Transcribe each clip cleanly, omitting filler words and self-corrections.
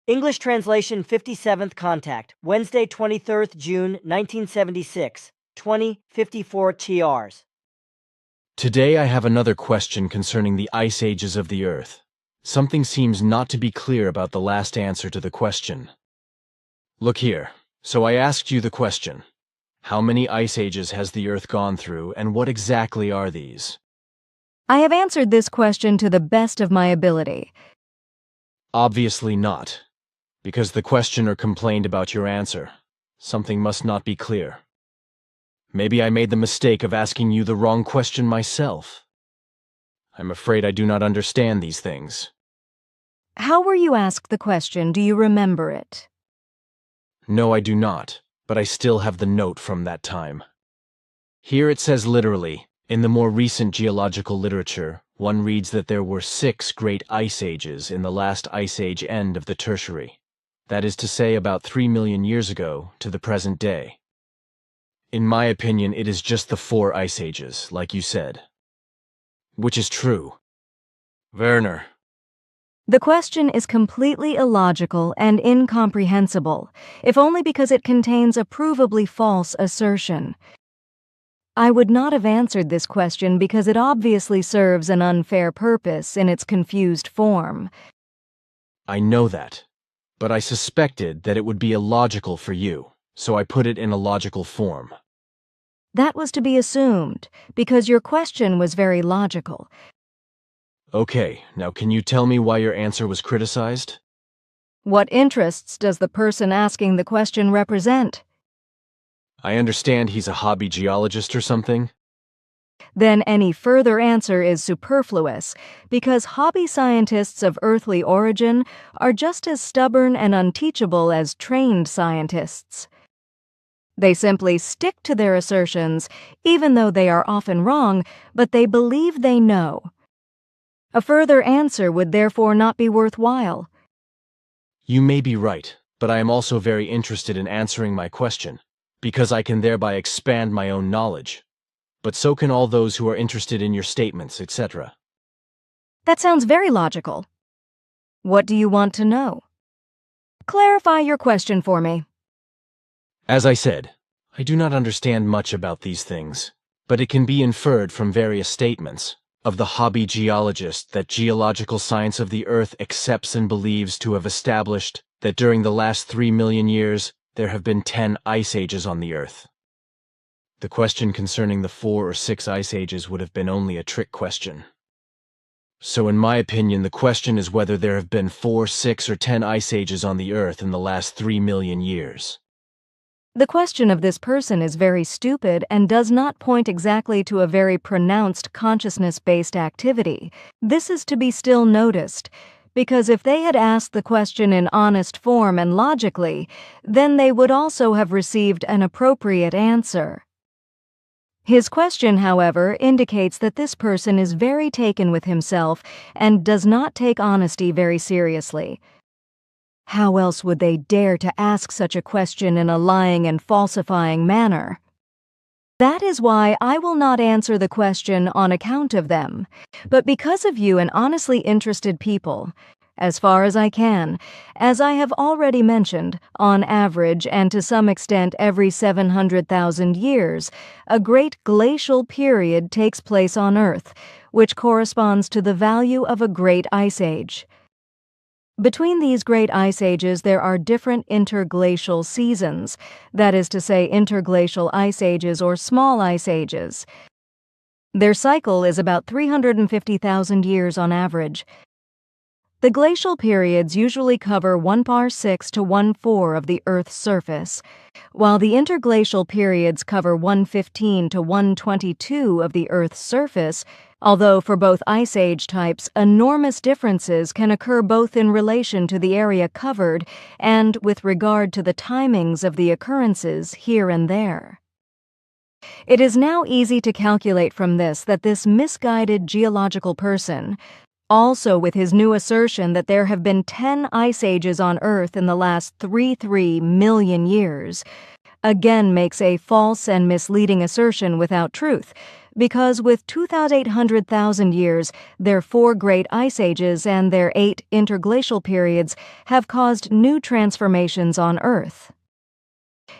English translation 57th contact, Wednesday 23rd June 1976, 20:54 TRs. Today I have another question concerning the ice ages of the Earth. Something seems not to be clear about the last answer to the question. Look here. So I asked you the question. How many ice ages has the Earth gone through, and what exactly are these? I have answered this question to the best of my ability. Obviously not. Because the questioner complained about your answer. Something must not be clear. Maybe I made the mistake of asking you the wrong question myself. I'm afraid I do not understand these things. How were you asked the question? Do you remember it? No, I do not, but I still have the note from that time. Here it says literally, in the more recent geological literature, one reads that there were 6 great ice ages in the last ice age end of the Tertiary. That is to say, about 3 million years ago to the present day. In my opinion, it is just the 4 ice ages, like you said. Which is true. Werner. The question is completely illogical and incomprehensible, if only because it contains a provably false assertion. I would not have answered this question because it obviously serves an unfair purpose in its confused form. I know that, but I suspected that it would be illogical for you, so I put it in a logical form. That was to be assumed, because your question was very logical. Okay, now can you tell me why your answer was criticized? What interests does the person asking the question represent? I understand he's a hobby geologist or something. Then any further answer is superfluous, because hobby scientists of earthly origin are just as stubborn and unteachable as trained scientists. They simply stick to their assertions, even though they are often wrong, but they believe they know. A further answer would therefore not be worthwhile. You may be right, but I am also very interested in answering my question, because I can thereby expand my own knowledge. But so can all those who are interested in your statements, etc. That sounds very logical. What do you want to know? Clarify your question for me. As I said, I do not understand much about these things, but it can be inferred from various statements of the hobby geologist that geological science of the Earth accepts and believes to have established that during the last 3 million years there have been 10 ice ages on the Earth. The question concerning the 4 or 6 ice ages would have been only a trick question. So in my opinion, the question is whether there have been 4, 6, or 10 ice ages on the Earth in the last 3 million years. The question of this person is very stupid and does not point exactly to a very pronounced consciousness-based activity. This is to be still noticed, because if they had asked the question in honest form and logically, then they would also have received an appropriate answer. His question, however, indicates that this person is very taken with himself and does not take honesty very seriously. How else would they dare to ask such a question in a lying and falsifying manner? That is why I will not answer the question on account of them, but because of you and honestly interested people, as far as I can, as I have already mentioned, on average and to some extent every 700,000 years, a great glacial period takes place on Earth, which corresponds to the value of a great ice age. Between these great ice ages there are different interglacial seasons, that is to say interglacial ice ages or small ice ages. Their cycle is about 350,000 years on average. The glacial periods usually cover 1/6 to 1/4 of the Earth's surface, while the interglacial periods cover 1/15 to 1/22 of the Earth's surface, although for both ice age types enormous differences can occur both in relation to the area covered and with regard to the timings of the occurrences here and there. It is now easy to calculate from this that this misguided geological person, also with his new assertion that there have been 10 ice ages on Earth in the last 3 million years, again makes a false and misleading assertion without truth, because with 2,800,000 years, their 4 great ice ages and their 8 interglacial periods have caused new transformations on Earth.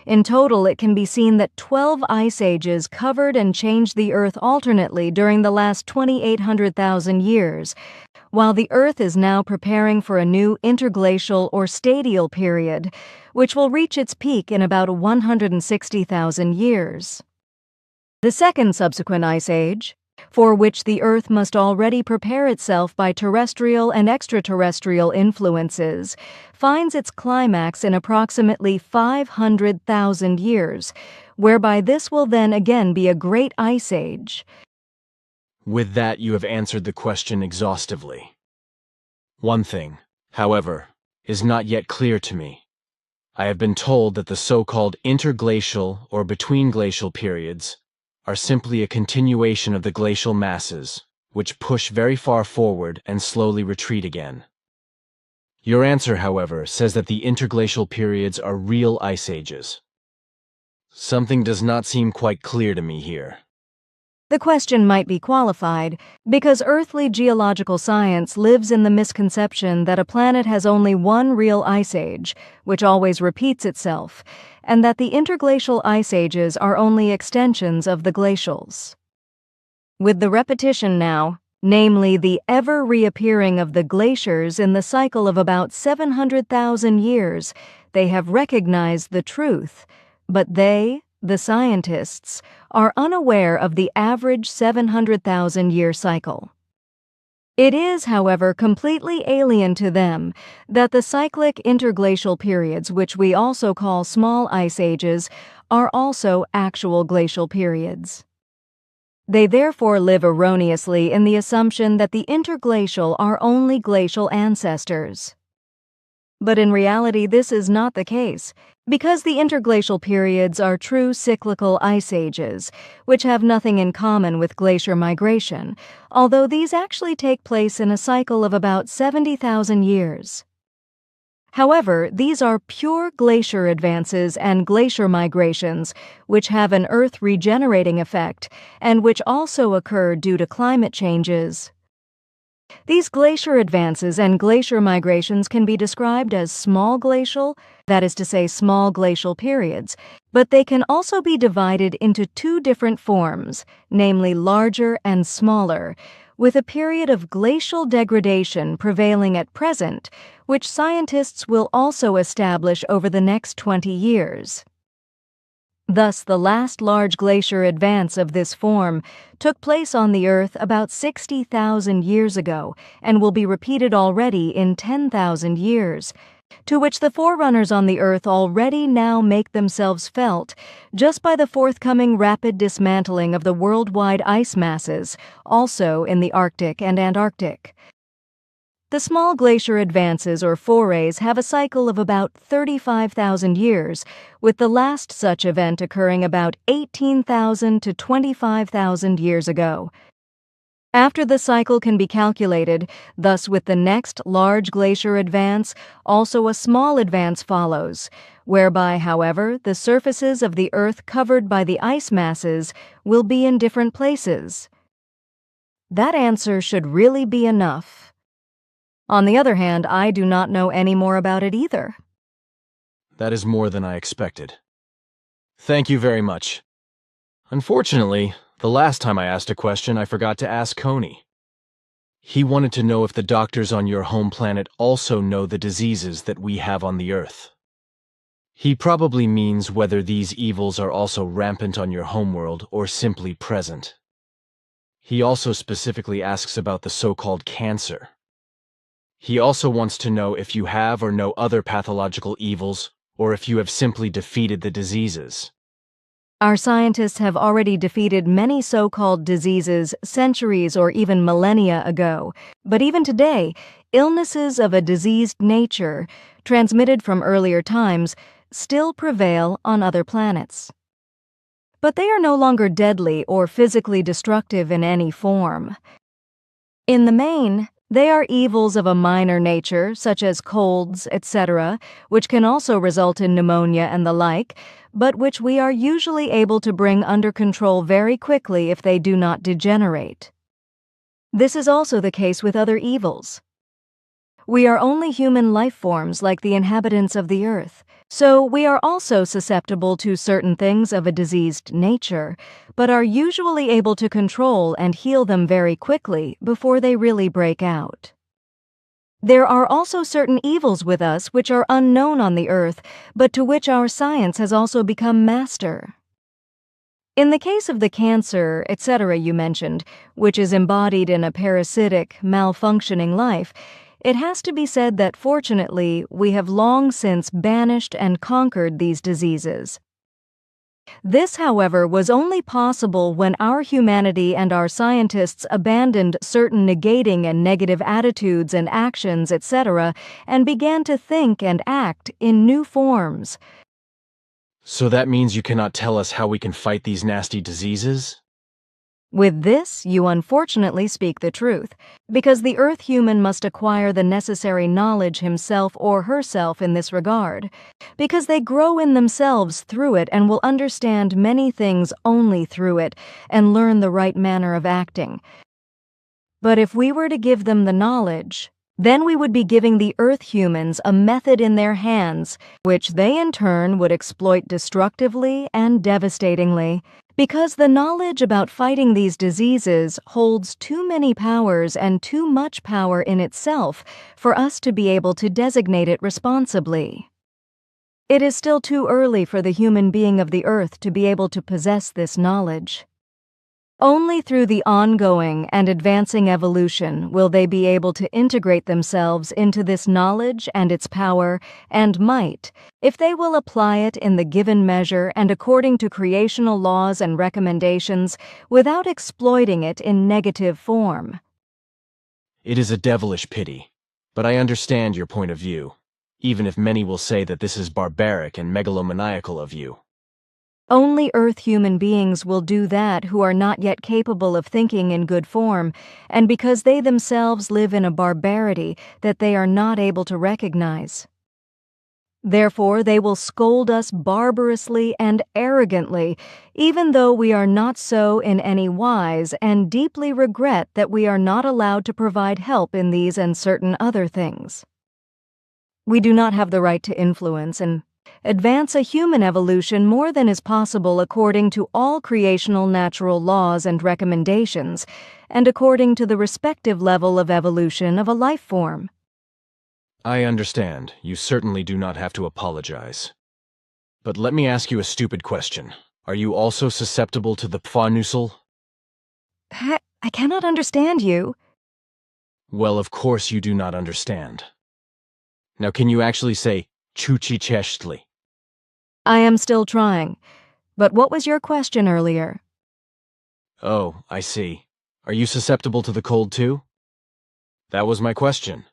In total, it can be seen that 12 ice ages covered and changed the Earth alternately during the last 2,800,000 years, while the Earth is now preparing for a new interglacial or stadial period, which will reach its peak in about 160,000 years. The second subsequent ice age, for which the Earth must already prepare itself by terrestrial and extraterrestrial influences, finds its climax in approximately 500,000 years, whereby this will then again be a great ice age. With that, you have answered the question exhaustively. One thing, however, is not yet clear to me. I have been told that the so-called interglacial or between-glacial periods are simply a continuation of the glacial masses, which push very far forward and slowly retreat again. Your answer, however, says that the interglacial periods are real ice ages. Something does not seem quite clear to me here. The question might be qualified because earthly geological science lives in the misconception that a planet has only one real ice age, which always repeats itself, and that the interglacial ice ages are only extensions of the glacials. With the repetition now, namely the ever-reappearing of the glaciers in the cycle of about 700,000 years, they have recognized the truth, but they, the scientists, are unaware of the average 700,000-year cycle. It is, however, completely alien to them that the cyclic interglacial periods, which we also call small ice ages, are also actual glacial periods. They therefore live erroneously in the assumption that the interglacial are only glacial ancestors. But in reality, this is not the case, because the interglacial periods are true cyclical ice ages, which have nothing in common with glacier migration, although these actually take place in a cycle of about 70,000 years. However, these are pure glacier advances and glacier migrations, which have an Earth regenerating effect, and which also occur due to climate changes. These glacier advances and glacier migrations can be described as small glacial, that is to say small glacial periods, but they can also be divided into 2 different forms, namely larger and smaller, with a period of glacial degradation prevailing at present, which scientists will also establish over the next 20 years. Thus, the last large glacier advance of this form took place on the Earth about 60,000 years ago and will be repeated already in 10,000 years, to which the forerunners on the Earth already now make themselves felt just by the forthcoming rapid dismantling of the worldwide ice masses, also in the Arctic and Antarctic. The small glacier advances or forays have a cycle of about 35,000 years, with the last such event occurring about 18,000 to 25,000 years ago. After the cycle can be calculated, thus with the next large glacier advance, also a small advance follows, whereby, however, the surfaces of the Earth covered by the ice masses will be in different places. That answer should really be enough. On the other hand, I do not know any more about it either. That is more than I expected. Thank you very much. Unfortunately, the last time I asked a question, I forgot to ask Coney. He wanted to know if the doctors on your home planet also know the diseases that we have on the Earth. He probably means whether these evils are also rampant on your homeworld or simply present. He also specifically asks about the so-called cancer. He also wants to know if you have or know other pathological evils, or if you have simply defeated the diseases. Our scientists have already defeated many so-called diseases centuries or even millennia ago, but even today, illnesses of a diseased nature, transmitted from earlier times, still prevail on other planets. But they are no longer deadly or physically destructive in any form. In the main, They are evils of a minor nature, such as colds, etc., which can also result in pneumonia and the like, but which we are usually able to bring under control very quickly if they do not degenerate. This is also the case with other evils. We are only human life forms like the inhabitants of the earth, so we are also susceptible to certain things of a diseased nature, but are usually able to control and heal them very quickly before they really break out. There are also certain evils with us which are unknown on the earth, but to which our science has also become master. In the case of the cancer, etc. you mentioned, which is embodied in a parasitic, malfunctioning life, it has to be said that fortunately we have long since banished and conquered these diseases. This, however, was only possible when our humanity and our scientists abandoned certain negating and negative attitudes and actions, etc., and began to think and act in new forms. So that means you cannot tell us how we can fight these nasty diseases? With this, you unfortunately speak the truth, because the Earth human must acquire the necessary knowledge himself or herself in this regard, because they grow in themselves through it and will understand many things only through it and learn the right manner of acting. But if we were to give them the knowledge, then we would be giving the Earth humans a method in their hands, which they in turn would exploit destructively and devastatingly, because the knowledge about fighting these diseases holds too many powers and too much power in itself for us to be able to designate it responsibly. It is still too early for the human being of the Earth to be able to possess this knowledge. Only through the ongoing and advancing evolution will they be able to integrate themselves into this knowledge and its power and might, if they will apply it in the given measure and according to creational laws and recommendations without exploiting it in negative form. It is a devilish pity, but I understand your point of view, even if many will say that this is barbaric and megalomaniacal of you. Only Earth human beings will do that who are not yet capable of thinking in good form, and because they themselves live in a barbarity that they are not able to recognize. Therefore, they will scold us barbarously and arrogantly, even though we are not so in any wise, and deeply regret that we are not allowed to provide help in these and certain other things. We do not have the right to influence and advance a human evolution more than is possible according to all creational natural laws and recommendations, and according to the respective level of evolution of a life form. I understand. You certainly do not have to apologize. But let me ask you a stupid question. Are you also susceptible to the pfarnusel? I cannot understand you. Well, of course you do not understand. Now can you actually say chuchicheshtli? I am still trying. But what was your question earlier? Oh, I see. Are you susceptible to the cold too? That was my question.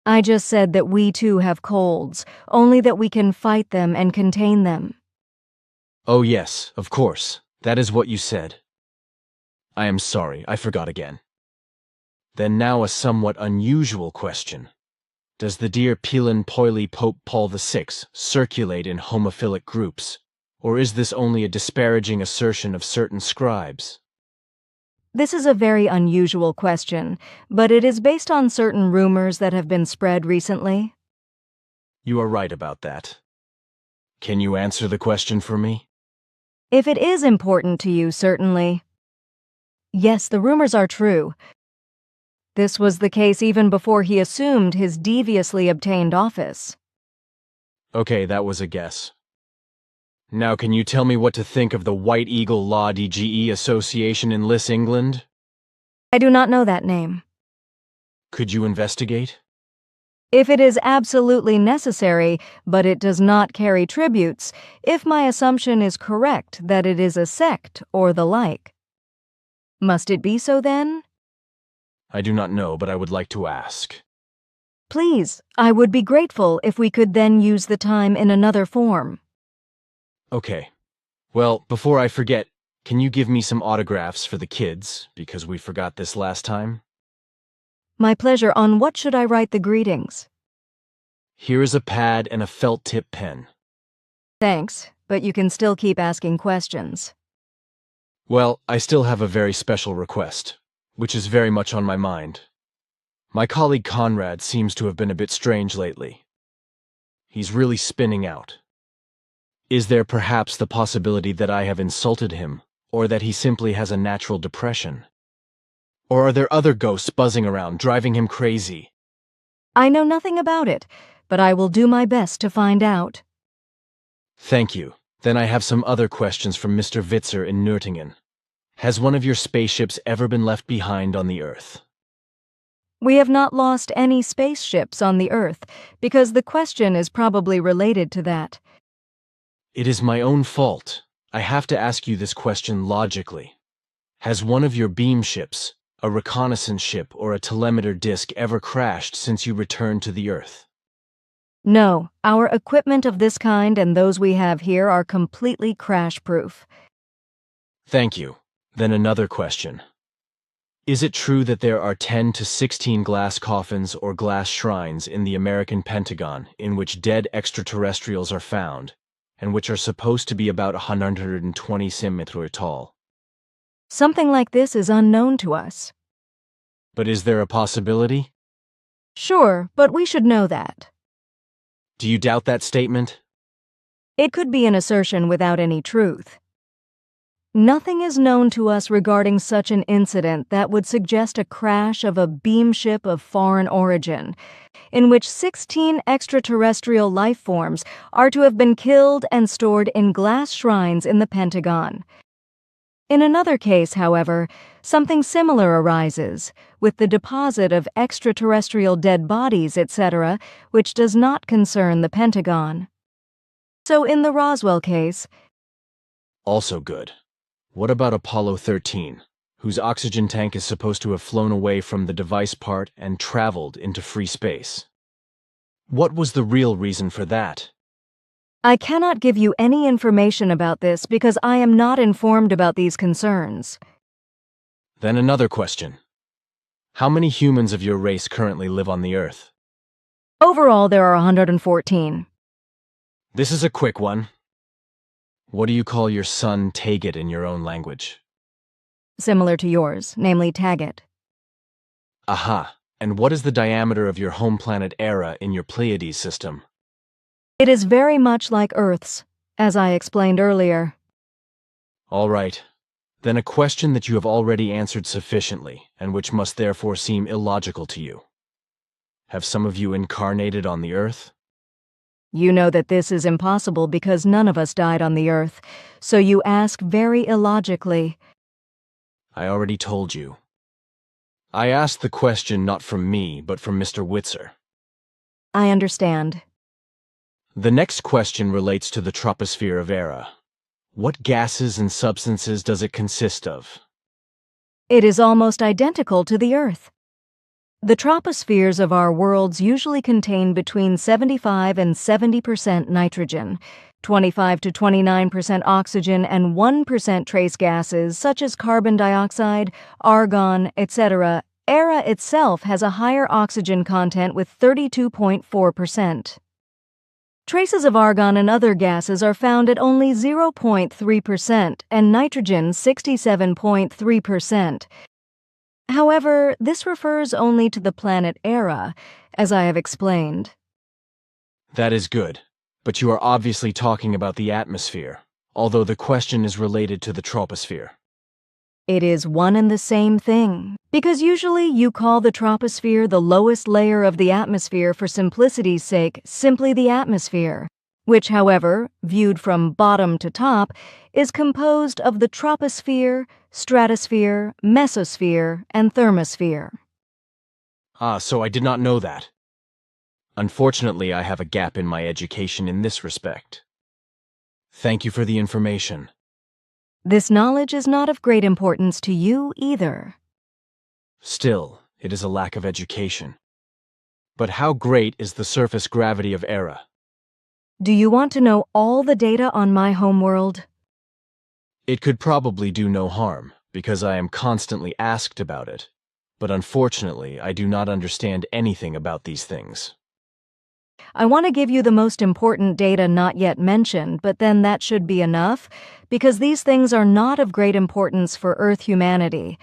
I just said that we too have colds, only that we can fight them and contain them. Oh yes, of course. That is what you said. I am sorry, I forgot again. Then now a somewhat unusual question. Does the dear Pilan Poily Pope Paul VI circulate in homophilic groups, or is this only a disparaging assertion of certain scribes? This is a very unusual question, but it is based on certain rumors that have been spread recently. You are right about that. Can you answer the question for me? If it is important to you, certainly. Yes, the rumors are true. This was the case even before he assumed his deviously obtained office. Okay, that was a guess. Now can you tell me what to think of the White Eagle Law DGE Association in Liss, England? I do not know that name. Could you investigate? If it is absolutely necessary, but it does not carry tributes, if my assumption is correct that it is a sect or the like. Must it be so then? I do not know, but I would like to ask. Please, I would be grateful if we could then use the time in another form. Okay. Well, before I forget, can you give me some autographs for the kids, because we forgot this last time? My pleasure. On what should I write the greetings? Here is a pad and a felt tip pen. Thanks, but you can still keep asking questions. Well, I still have a very special request, which is very much on my mind. My colleague Conrad seems to have been a bit strange lately. He's really spinning out. Is there perhaps the possibility that I have insulted him, or that he simply has a natural depression? Or are there other ghosts buzzing around, driving him crazy? I know nothing about it, but I will do my best to find out. Thank you. Then I have some other questions from Mr. Witzer in Nürtingen. Has one of your spaceships ever been left behind on the Earth? We have not lost any spaceships on the Earth, because the question is probably related to that. It is my own fault. I have to ask you this question logically. Has one of your beam ships, a reconnaissance ship or a telemeter disk ever crashed since you returned to the Earth? No, our equipment of this kind and those we have here are completely crash-proof. Thank you. Then another question. Is it true that there are 10 to 16 glass coffins or glass shrines in the American Pentagon in which dead extraterrestrials are found, and which are supposed to be about 120 centimeters tall? Something like this is unknown to us. But is there a possibility? Sure, but we should know that. Do you doubt that statement? It could be an assertion without any truth. Nothing is known to us regarding such an incident that would suggest a crash of a beam ship of foreign origin, in which 16 extraterrestrial life forms are to have been killed and stored in glass shrines in the Pentagon. In another case, however, something similar arises, with the deposit of extraterrestrial dead bodies, etc., which does not concern the Pentagon. So in the Roswell case... Also good. What about Apollo 13, whose oxygen tank is supposed to have flown away from the device part and traveled into free space? What was the real reason for that? I cannot give you any information about this because I am not informed about these concerns. Then another question. How many humans of your race currently live on the Earth? Overall, there are 114. This is a quick one. What do you call your son Taget in your own language? Similar to yours, namely Taggett. Aha. And what is the diameter of your home planet Era in your Pleiades system? It is very much like Earth's, as I explained earlier. All right. Then a question that you have already answered sufficiently, and which must therefore seem illogical to you. Have some of you incarnated on the Earth? You know that this is impossible because none of us died on the Earth, so you ask very illogically. I already told you. I asked the question not from me, but from Mr. Witzer. I understand. The next question relates to the troposphere of Era. What gases and substances does it consist of? It is almost identical to the Earth. The tropospheres of our worlds usually contain between 75 and 70% nitrogen, 25 to 29% oxygen, and 1% trace gases such as carbon dioxide, argon, etc. Era itself has a higher oxygen content with 32.4%. Traces of argon and other gases are found at only 0.3% and nitrogen 67.3%. However, this refers only to the planet Era, as I have explained. That is good, but you are obviously talking about the atmosphere, although the question is related to the troposphere. It is one and the same thing, because usually you call the troposphere the lowest layer of the atmosphere for simplicity's sake simply the atmosphere, which, however, viewed from bottom to top, is composed of the troposphere, stratosphere, mesosphere, and thermosphere. Ah, so I did not know that. Unfortunately, I have a gap in my education in this respect. Thank you for the information. This knowledge is not of great importance to you either. Still, it is a lack of education. But how great is the surface gravity of Era? Do you want to know all the data on my homeworld? It could probably do no harm, because I am constantly asked about it. but unfortunately, I do not understand anything about these things. I want to give you the most important data not yet mentioned, but then that should be enough, because these things are not of great importance for Earth humanity.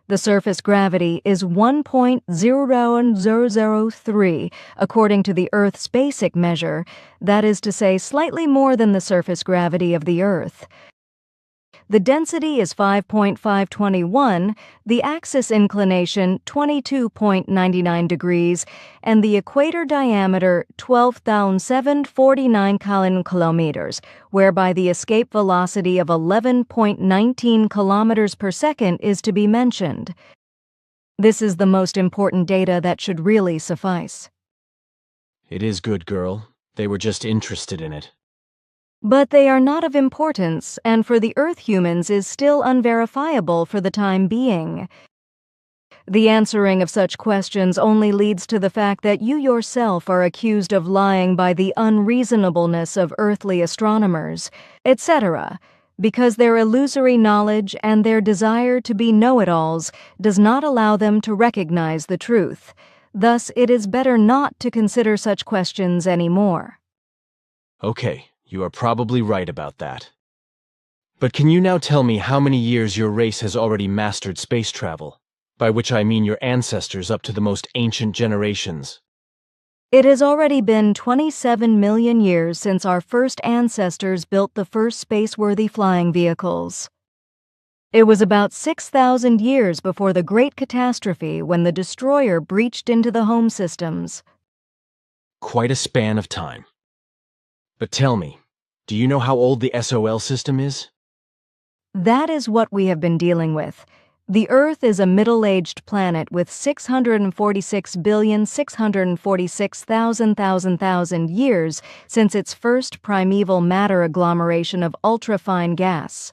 The surface gravity is 1.00003, according to the Earth's basic measure, that is to say, slightly more than the surface gravity of the Earth. The density is 5.521, the axis inclination 22.99 degrees, and the equator diameter 12,749 kilometers, whereby the escape velocity of 11.19 kilometers per second is to be mentioned. This is the most important data that should really suffice. It is good, girl. They were just interested in it. But they are not of importance, and for the Earth humans is still unverifiable for the time being. The answering of such questions only leads to the fact that you yourself are accused of lying by the unreasonableness of earthly astronomers, etc., because their illusory knowledge and their desire to be know-it-alls does not allow them to recognize the truth. Thus, it is better not to consider such questions anymore. Okay, you are probably right about that. But can you now tell me how many years your race has already mastered space travel? By which I mean your ancestors up to the most ancient generations. It has already been 27 million years since our first ancestors built the first space-worthy flying vehicles. It was about 6,000 years before the Great Catastrophe when the destroyer breached into the home systems. Quite a span of time. But tell me, do you know how old the SOL system is? That is what we have been dealing with. The Earth is a middle-aged planet with 646,646,000 years since its first primeval matter agglomeration of ultrafine gas.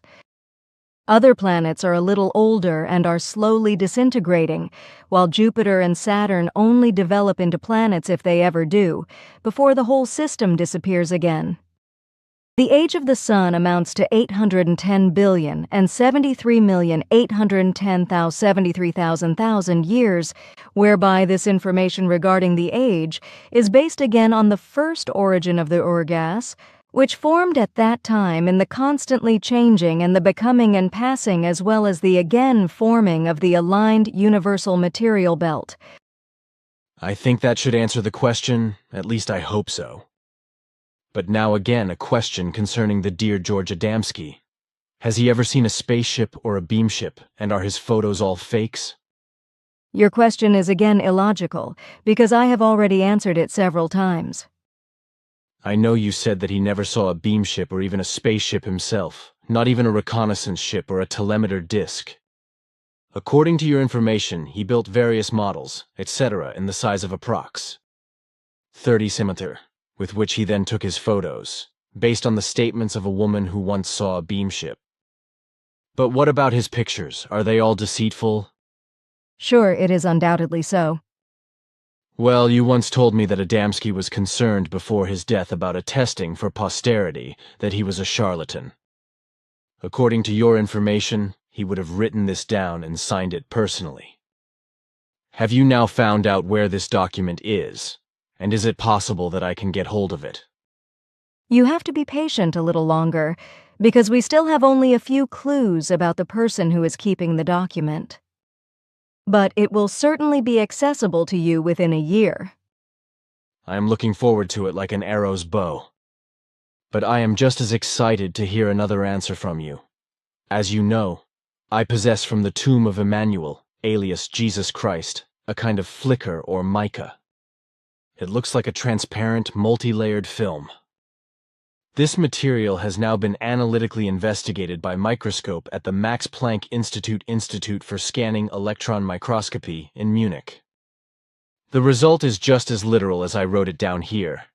Other planets are a little older and are slowly disintegrating, while Jupiter and Saturn only develop into planets if they ever do, before the whole system disappears again. The age of the Sun amounts to 810 billion and 73,810,073,000 years, whereby this information regarding the age is based again on the first origin of the Ur-gas, which formed at that time in the constantly changing and the becoming and passing as well as the again forming of the aligned universal material belt. I think that should answer the question, at least I hope so. But now again a question concerning the dear George Adamski. Has he ever seen a spaceship or a beamship, and are his photos all fakes? Your question is again illogical, because I have already answered it several times. I know you said that he never saw a beamship or even a spaceship himself, not even a reconnaissance ship or a telemeter disc. According to your information, he built various models, etc., in the size of approx. 30 cm, with which he then took his photos, based on the statements of a woman who once saw a beamship. But what about his pictures? Are they all deceitful? Sure, it is undoubtedly so. Well, you once told me that Adamski was concerned before his death about attesting for posterity that he was a charlatan. According to your information, he would have written this down and signed it personally. Have you now found out where this document is? And is it possible that I can get hold of it? You have to be patient a little longer, because we still have only a few clues about the person who is keeping the document. But it will certainly be accessible to you within a year. I am looking forward to it like an arrow's bow. But I am just as excited to hear another answer from you. As you know, I possess from the tomb of Emmanuel, alias Jesus Christ, a kind of flicker or mica. It looks like a transparent, multi-layered film. This material has now been analytically investigated by microscope at the Max Planck Institute for Scanning Electron Microscopy in Munich. The result is just as literal as I wrote it down here.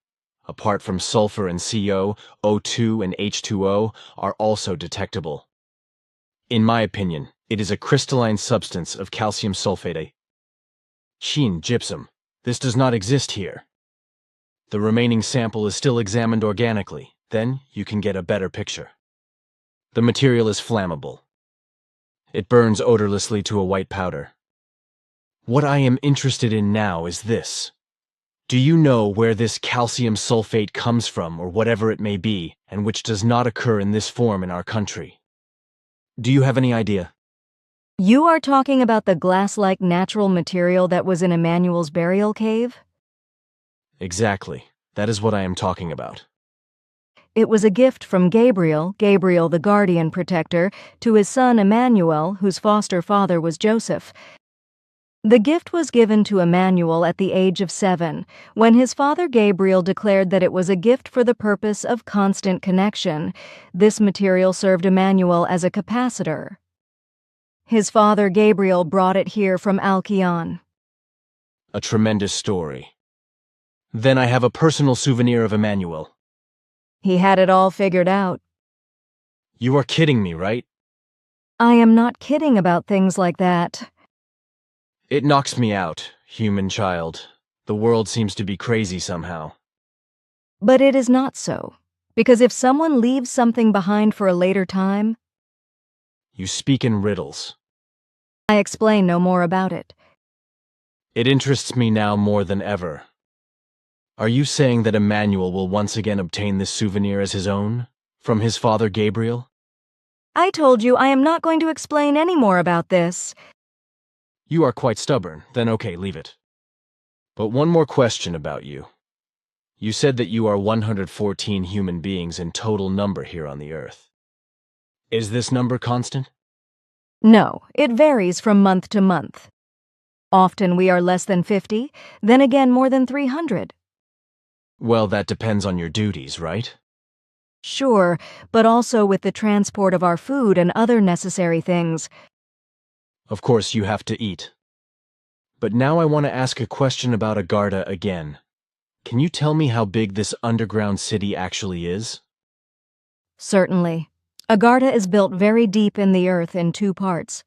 Apart from sulfur and CO, O2 and H2O are also detectable. In my opinion, it is a crystalline substance of calcium sulfate. Sheen gypsum. This does not exist here. The remaining sample is still examined organically. Then you can get a better picture. The material is flammable. It burns odorlessly to a white powder. What I am interested in now is this. Do you know where this calcium sulfate comes from, or whatever it may be, and which does not occur in this form in our country? Do you have any idea? You are talking about the glass-like natural material that was in Emmanuel's burial cave? Exactly. That is what I am talking about. It was a gift from Gabriel the guardian protector, to his son Emmanuel, whose foster father was Joseph. The gift was given to Emmanuel at the age of 7, when his father Gabriel declared that it was a gift for the purpose of constant connection. This material served Emmanuel as a capacitor. His father Gabriel brought it here from Alkion. A tremendous story. Then I have a personal souvenir of Emmanuel. He had it all figured out. You are kidding me, right? I am not kidding about things like that. It knocks me out, human child. The world seems to be crazy somehow. But it is not so, because if someone leaves something behind for a later time, You speak in riddles. I explain no more about it. It interests me now more than ever. Are you saying that Emmanuel will once again obtain this souvenir as his own, from his father Gabriel? I told you I am not going to explain any more about this. You are quite stubborn, then okay, leave it. But one more question about you. You said that you are 114 human beings in total number here on the Earth. Is this number constant? No, it varies from month to month. Often we are less than 50, then again more than 300. Well, that depends on your duties, right? Sure, but also with the transport of our food and other necessary things. Of course, you have to eat. But now I want to ask a question about Agartha again. Can you tell me how big this underground city actually is? Certainly. Agartha is built very deep in the earth in 2 parts.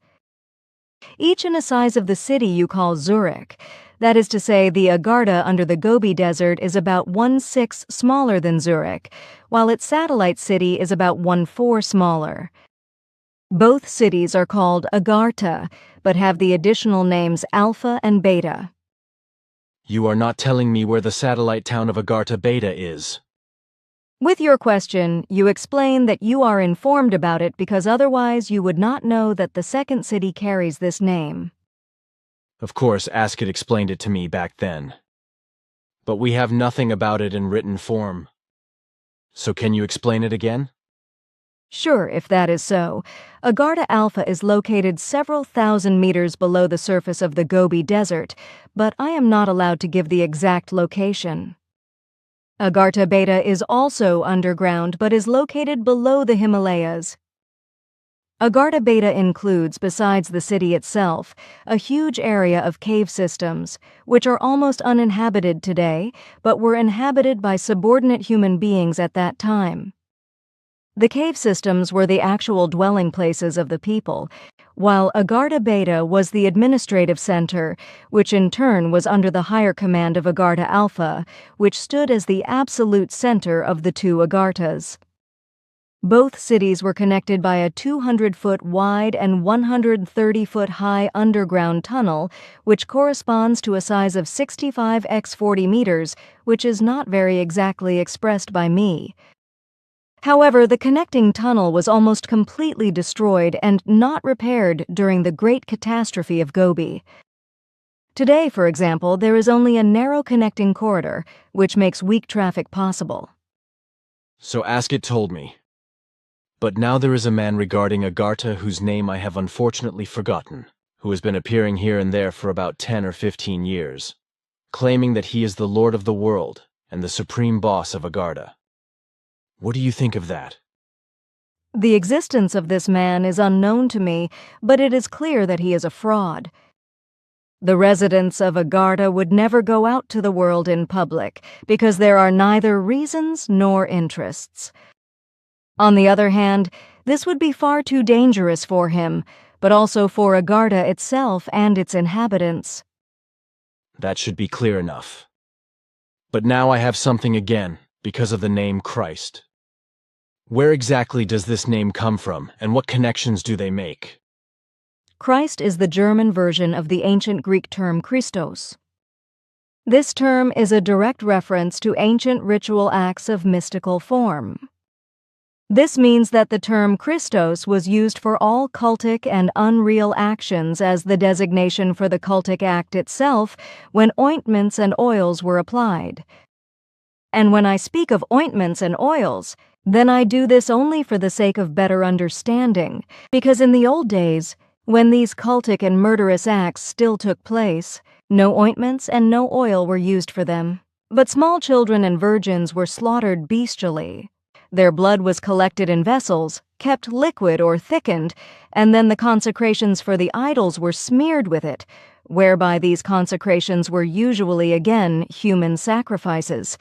Each in a size of the city you call Zurich. That is to say, the Agartha under the Gobi Desert is about 1/6 smaller than Zurich, while its satellite city is about 1/4 smaller. Both cities are called Agartha, but have the additional names Alpha and Beta. You are not telling me where the satellite town of Agartha Beta is. With your question, you explain that you are informed about it because otherwise you would not know that the second city carries this name. Of course, Askett explained it to me back then. But we have nothing about it in written form. So can you explain it again? Sure, if that is so. Agartha Alpha is located several thousand meters below the surface of the Gobi Desert, but I am not allowed to give the exact location. Agartha Beta is also underground but is located below the Himalayas. Agartha Beta includes, besides the city itself, a huge area of cave systems, which are almost uninhabited today, but were inhabited by subordinate human beings at that time. The cave systems were the actual dwelling places of the people, while Agartha Beta was the administrative center, which in turn was under the higher command of Agartha Alpha, which stood as the absolute center of the 2 Agarthas. Both cities were connected by a 200-foot wide and 130-foot-high underground tunnel, which corresponds to a size of 65 x 40 meters, which is not very exactly expressed by me. However, the connecting tunnel was almost completely destroyed and not repaired during the Great Catastrophe of Gobi. Today, for example, there is only a narrow connecting corridor, which makes weak traffic possible. So Askett told me. But now there is a man regarding Agartha whose name I have unfortunately forgotten, who has been appearing here and there for about 10 or 15 years, claiming that he is the Lord of the world and the supreme boss of Agartha. What do you think of that? The existence of this man is unknown to me, but it is clear that he is a fraud. The residents of Agartha would never go out to the world in public because there are neither reasons nor interests. On the other hand, this would be far too dangerous for him, but also for Agartha itself and its inhabitants. That should be clear enough. But now I have something again, because of the name Christ. Where exactly does this name come from, and what connections do they make? Christ is the German version of the ancient Greek term Christos. This term is a direct reference to ancient ritual acts of mystical form. This means that the term Christos was used for all cultic and unreal actions as the designation for the cultic act itself when ointments and oils were applied. And when I speak of ointments and oils, then I do this only for the sake of better understanding, because in the old days, when these cultic and murderous acts still took place, no ointments and no oil were used for them, but small children and virgins were slaughtered bestially. Their blood was collected in vessels, kept liquid or thickened, and then the consecrations for the idols were smeared with it, whereby these consecrations were usually again human sacrifices.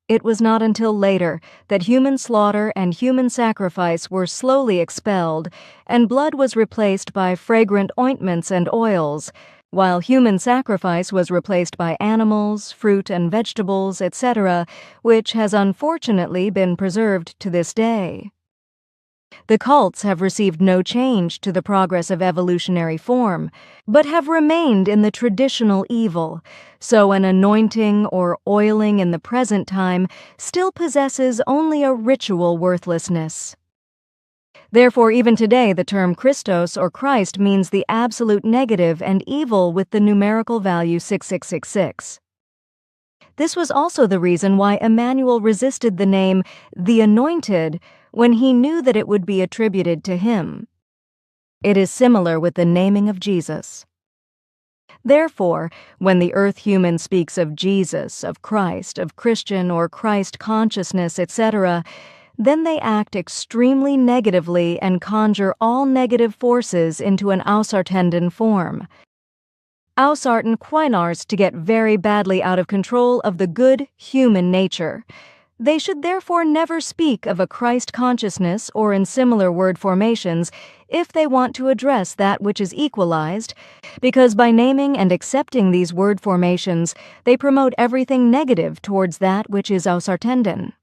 It was not until later that human slaughter and human sacrifice were slowly expelled, and blood was replaced by fragrant ointments and oils, while human sacrifice was replaced by animals, fruit and vegetables, etc., which has unfortunately been preserved to this day. The cults have received no change to the progress of evolutionary form, but have remained in the traditional evil, so an anointing or oiling in the present time still possesses only a ritual worthlessness. Therefore, even today, the term Christos or Christ means the absolute negative and evil with the numerical value 6666. This was also the reason why Emmanuel resisted the name the Anointed when he knew that it would be attributed to him. It is similar with the naming of Jesus. Therefore, when the earth human speaks of Jesus, of Christ, of Christian or Christ consciousness, etc., then they act extremely negatively and conjure all negative forces into an Ausartenden form. Ausarten quinars to get very badly out of control of the good human nature. They should therefore never speak of a Christ consciousness or in similar word formations if they want to address that which is equalized, because by naming and accepting these word formations, they promote everything negative towards that which is Ausartenden.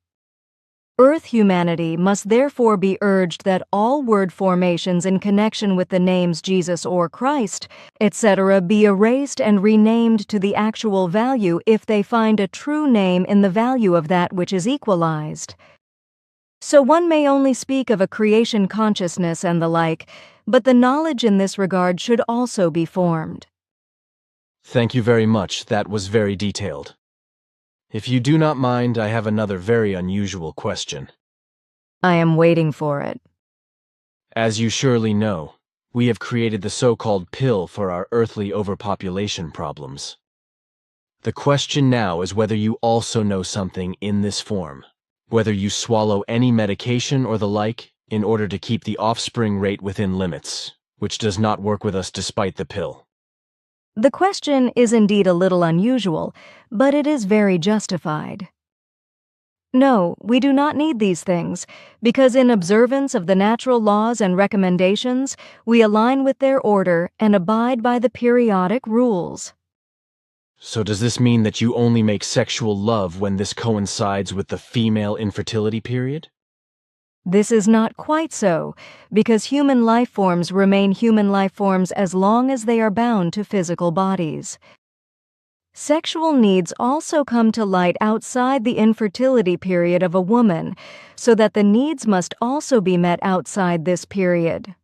Earth humanity must therefore be urged that all word formations in connection with the names Jesus or Christ, etc., be erased and renamed to the actual value if they find a true name in the value of that which is equalized. So one may only speak of a creation consciousness and the like, but the knowledge in this regard should also be formed. Thank you very much. That was very detailed. If you do not mind, I have another very unusual question. I am waiting for it. As you surely know, we have created the so-called pill for our earthly overpopulation problems. The question now is whether you also know something in this form, whether you swallow any medication or the like in order to keep the offspring rate within limits, which does not work with us despite the pill. The question is indeed a little unusual, but it is very justified. No, we do not need these things, because in observance of the natural laws and recommendations, we align with their order and abide by the periodic rules. So does this mean that you only make sexual love when this coincides with the female infertility period? This is not quite so, because human life forms remain human life forms as long as they are bound to physical bodies. Sexual needs also come to light outside the infertility period of a woman, so that the needs must also be met outside this period.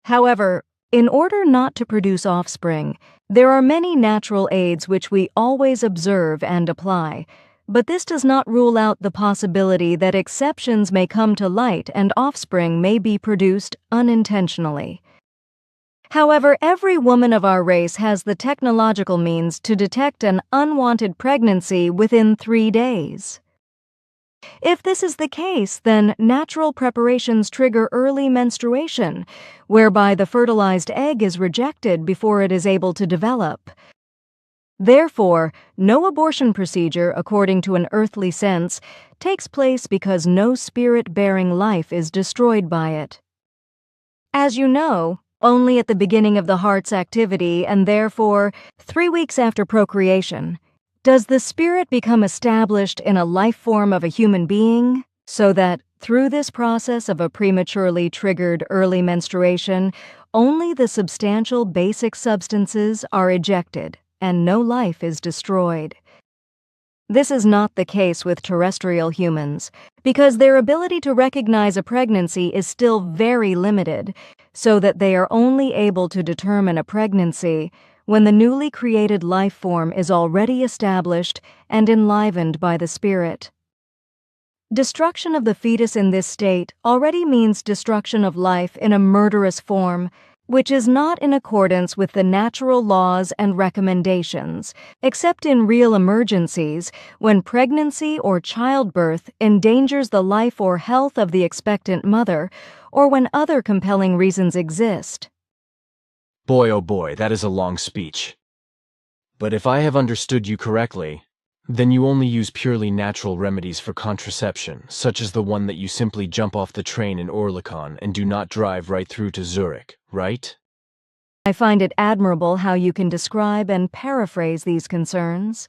However, in order not to produce offspring, there are many natural aids which we always observe and apply, but this does not rule out the possibility that exceptions may come to light and offspring may be produced unintentionally. However, every woman of our race has the technological means to detect an unwanted pregnancy within 3 days. If this is the case, then natural preparations trigger early menstruation, whereby the fertilized egg is rejected before it is able to develop. Therefore, no abortion procedure, according to an earthly sense, takes place because no spirit-bearing life is destroyed by it. As you know, only at the beginning of the heart's activity, and therefore 3 weeks after procreation, does the spirit become established in a life form of a human being, so that, through this process of a prematurely triggered early menstruation, only the substantial basic substances are ejected, and no life is destroyed. This is not the case with terrestrial humans, because their ability to recognize a pregnancy is still very limited, so that they are only able to determine a pregnancy when the newly created life form is already established and enlivened by the spirit. Destruction of the fetus in this state already means destruction of life in a murderous form, which is not in accordance with the natural laws and recommendations, except in real emergencies when pregnancy or childbirth endangers the life or health of the expectant mother, or when other compelling reasons exist. Boy, oh boy, that is a long speech. But if I have understood you correctly, then you only use purely natural remedies for contraception, such as the one that you simply jump off the train in Oerlikon and do not drive right through to Zurich, right? I find it admirable how you can describe and paraphrase these concerns.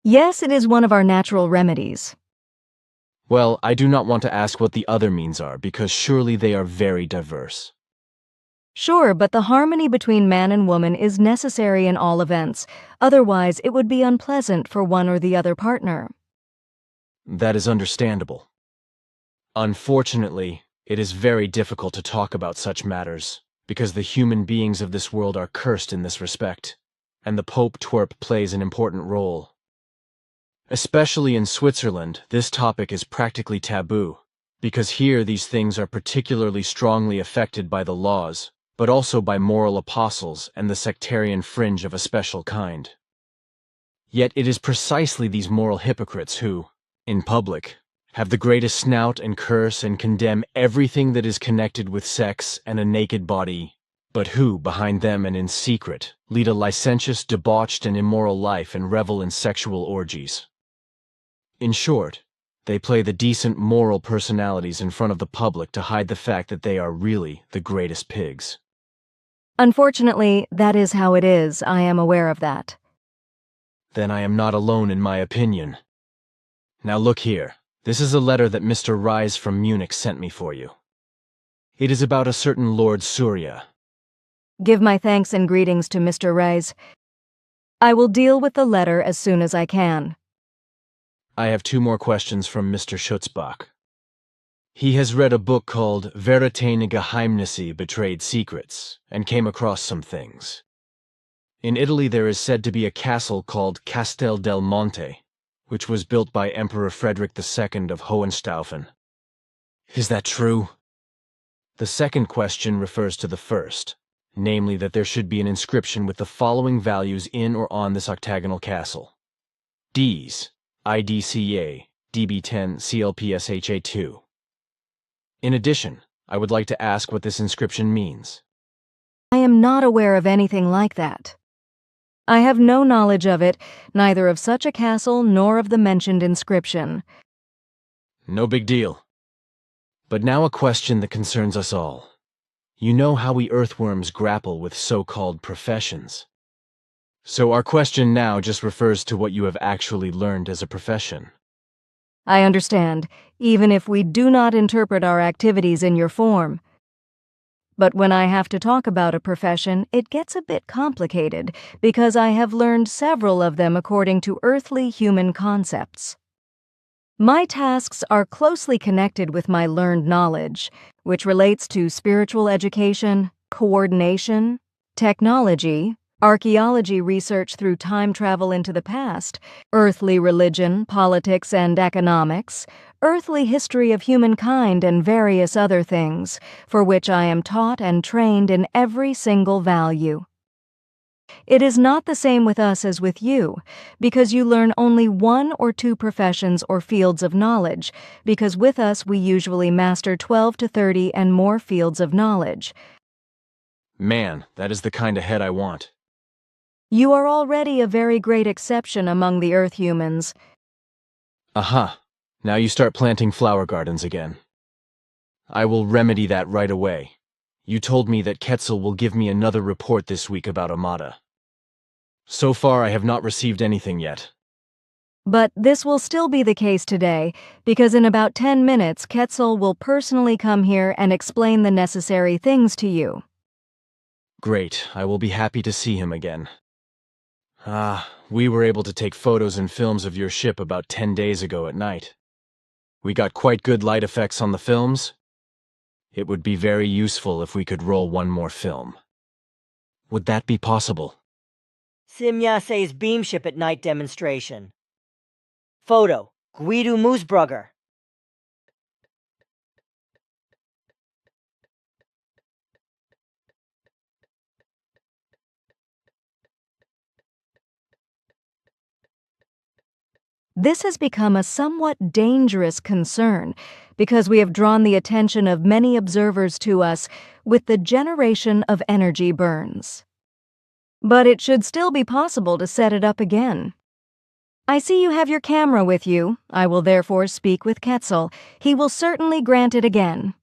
Yes, it is one of our natural remedies. Well, I do not want to ask what the other means are, because surely they are very diverse. Sure, but the harmony between man and woman is necessary in all events. Otherwise, it would be unpleasant for one or the other partner. That is understandable. Unfortunately, it is very difficult to talk about such matters, because the human beings of this world are cursed in this respect, and the Pope twerp plays an important role. Especially in Switzerland, this topic is practically taboo, because here these things are particularly strongly affected by the laws, but also by moral apostles and the sectarian fringe of a special kind. Yet it is precisely these moral hypocrites who, in public, have the greatest snout and curse and condemn everything that is connected with sex and a naked body, but who, behind them and in secret, lead a licentious, debauched, and immoral life and revel in sexual orgies. In short, they play the decent moral personalities in front of the public to hide the fact that they are really the greatest pigs. Unfortunately, that is how it is. I am aware of that. Then I am not alone in my opinion. Now look here. This is a letter that Mr. Ries from Munich sent me for you. It is about a certain Lord Surya. Give my thanks and greetings to Mr. Ries. I will deal with the letter as soon as I can. I have 2 more questions from Mr. Schutzbach. He has read a book called Veritane Geheimnisse Betrayed Secrets, and came across some things. In Italy there is said to be a castle called Castel del Monte, which was built by Emperor Frederick II of Hohenstaufen. Is that true? The second question refers to the first, namely that there should be an inscription with the following values in or on this octagonal castle. Ds, IDCA, DB10, CLPSHA2. In addition, I would like to ask what this inscription means. I am not aware of anything like that. I have no knowledge of it, neither of such a castle nor of the mentioned inscription. No big deal. But now a question that concerns us all. You know how we earthworms grapple with so-called professions. So our question now just refers to what you have actually learned as a profession. I understand, even if we do not interpret our activities in your form. But when I have to talk about a profession, it gets a bit complicated, because I have learned several of them according to earthly human concepts. My tasks are closely connected with my learned knowledge, which relates to spiritual education, coordination, technology, archaeology research through time travel into the past, earthly religion, politics, and economics, earthly history of humankind, and various other things, for which I am taught and trained in every single value. It is not the same with us as with you, because you learn only 1 or 2 professions or fields of knowledge, because with us we usually master 12 to 30 and more fields of knowledge. Man, that is the kind of head I want. You are already a very great exception among the Earth humans. Aha, now you start planting flower gardens again. I will remedy that right away. You told me that Ketzel will give me another report this week about Amada. So far I have not received anything yet. But this will still be the case today, because in about 10 minutes Ketzel will personally come here and explain the necessary things to you. Great, I will be happy to see him again. We were able to take photos and films of your ship about 10 days ago at night. We got quite good light effects on the films. It would be very useful if we could roll one more film. Would that be possible? Simyase's beam ship at night demonstration. Photo, Guido Moosbrugger. This has become a somewhat dangerous concern because we have drawn the attention of many observers to us with the generation of energy burns. But it should still be possible to set it up again. I see you have your camera with you. I will therefore speak with Quetzal. He will certainly grant it again.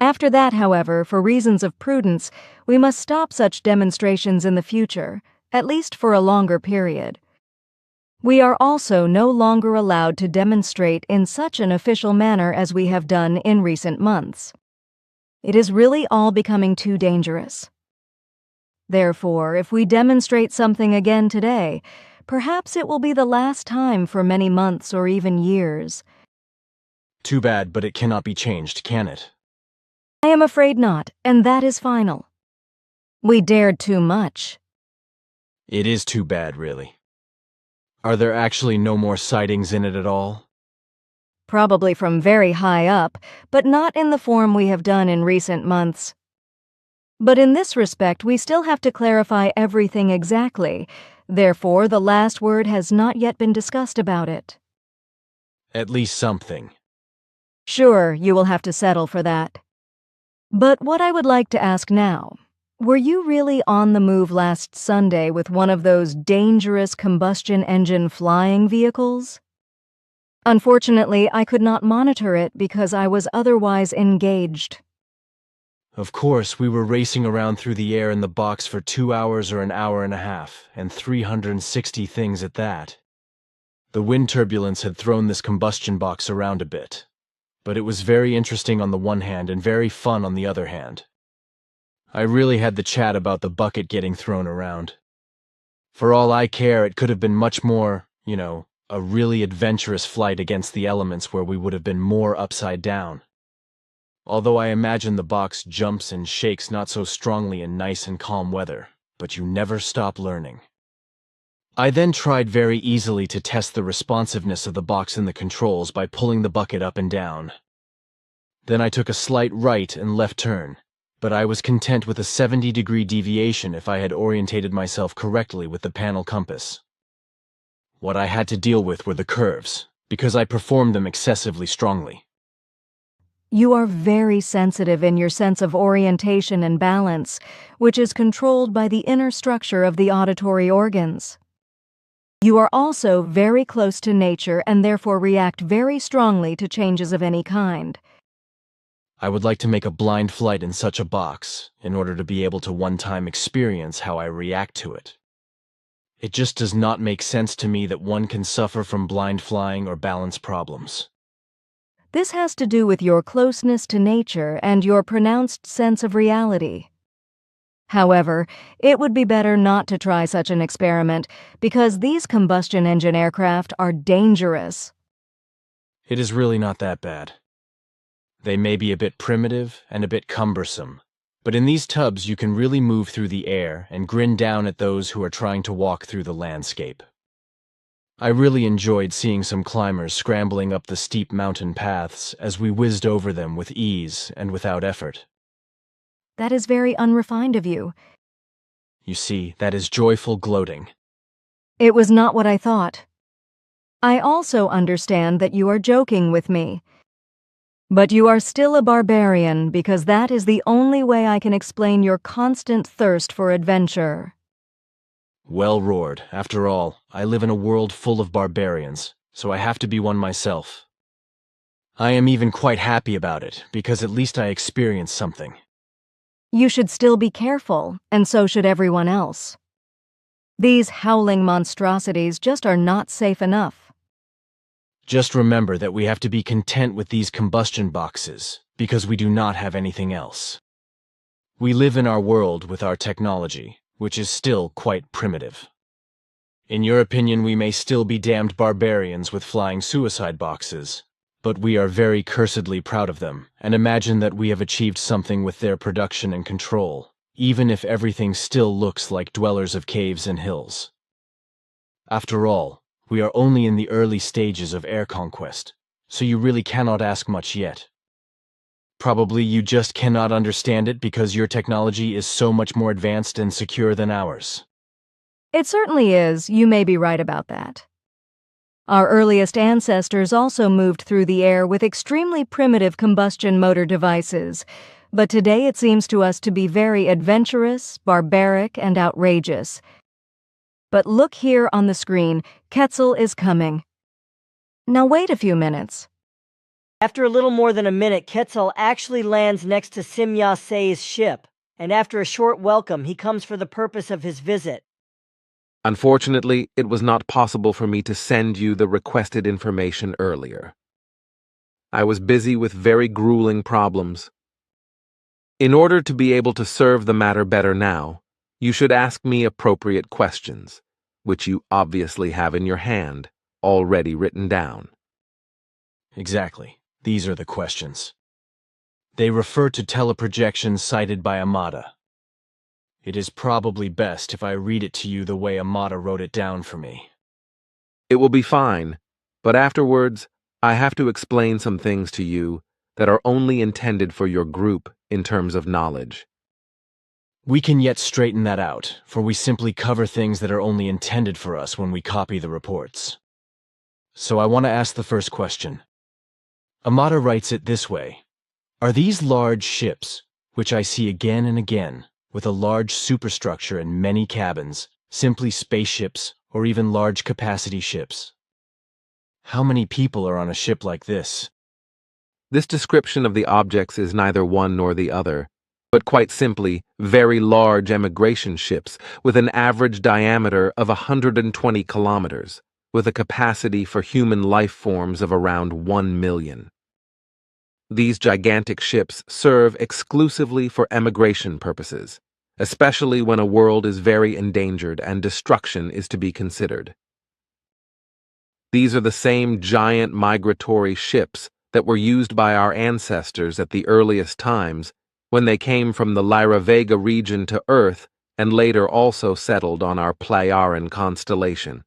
After that, however, for reasons of prudence, we must stop such demonstrations in the future, at least for a longer period. We are also no longer allowed to demonstrate in such an official manner as we have done in recent months. It is really all becoming too dangerous. Therefore, if we demonstrate something again today, perhaps it will be the last time for many months or even years. Too bad, but it cannot be changed, can it? I am afraid not, and that is final. We dared too much. It is too bad, really. Are there actually no more sightings in it at all? Probably from very high up, but not in the form we have done in recent months. But in this respect, we still have to clarify everything exactly. Therefore, the last word has not yet been discussed about it. At least something. Sure, you will have to settle for that. But what I would like to ask now, were you really on the move last Sunday with one of those dangerous combustion engine flying vehicles? Unfortunately, I could not monitor it because I was otherwise engaged. Of course, we were racing around through the air in the box for 2 hours or an hour and a half, and 360 things at that. The wind turbulence had thrown this combustion box around a bit, but it was very interesting on the one hand and very fun on the other hand. I really had the chat about the bucket getting thrown around. For all I care, it could have been much more, a really adventurous flight against the elements where we would have been more upside down. Although I imagine the box jumps and shakes not so strongly in nice and calm weather, but you never stop learning. I then tried very easily to test the responsiveness of the box in the controls by pulling the bucket up and down. Then I took a slight right and left turn, but I was content with a 70-degree deviation if I had orientated myself correctly with the panel compass. What I had to deal with were the curves, because I performed them excessively strongly. You are very sensitive in your sense of orientation and balance, which is controlled by the inner structure of the auditory organs. You are also very close to nature and therefore react very strongly to changes of any kind. I would like to make a blind flight in such a box in order to be able to one-time experience how I react to it. It just does not make sense to me that one can suffer from blind flying or balance problems. This has to do with your closeness to nature and your pronounced sense of reality. However, it would be better not to try such an experiment because these combustion engine aircraft are dangerous. It is really not that bad. They may be a bit primitive and a bit cumbersome, but in these tubs you can really move through the air and grin down at those who are trying to walk through the landscape. I really enjoyed seeing some climbers scrambling up the steep mountain paths as we whizzed over them with ease and without effort. That is very unrefined of you. You see, that is joyful gloating. It was not what I thought. I also understand that you are joking with me. But you are still a barbarian because that is the only way I can explain your constant thirst for adventure. Well roared. After all, I live in a world full of barbarians, so I have to be one myself. I am even quite happy about it, because at least I experienced something. You should still be careful, and so should everyone else. These howling monstrosities just are not safe enough. Just remember that we have to be content with these combustion boxes, because we do not have anything else. We live in our world with our technology, which is still quite primitive. In your opinion, we may still be damned barbarians with flying suicide boxes, but we are very cursedly proud of them, and imagine that we have achieved something with their production and control, even if everything still looks like dwellers of caves and hills. After all, we are only in the early stages of air conquest, so you really cannot ask much yet. Probably you just cannot understand it because your technology is so much more advanced and secure than ours. It certainly is, you may be right about that. Our earliest ancestors also moved through the air with extremely primitive combustion motor devices, but today it seems to us to be very adventurous, barbaric, and outrageous. But look here on the screen, Quetzal is coming. Now wait a few minutes. After a little more than a minute, Quetzal actually lands next to Simya-Sei's ship, and after a short welcome, he comes for the purpose of his visit. Unfortunately, it was not possible for me to send you the requested information earlier. I was busy with very grueling problems. In order to be able to serve the matter better now, you should ask me appropriate questions, which you obviously have in your hand, already written down. Exactly. These are the questions. They refer to teleprojections cited by Amada. It is probably best if I read it to you the way Amada wrote it down for me. It will be fine, but afterwards, I have to explain some things to you that are only intended for your group in terms of knowledge. We can yet straighten that out, for we simply cover things that are only intended for us when we copy the reports. So I want to ask the first question. Amada writes it this way. Are these large ships, which I see again and again, with a large superstructure and many cabins, simply spaceships or even large capacity ships? How many people are on a ship like this? This description of the objects is neither one nor the other, but quite simply very large emigration ships with an average diameter of 120 kilometers, with a capacity for human life forms of around 1 million. These gigantic ships serve exclusively for emigration purposes, especially when a world is very endangered and destruction is to be considered. These are the same giant migratory ships that were used by our ancestors at the earliest times when they came from the Lyra Vega region to Earth and later also settled on our Pleiaren constellation.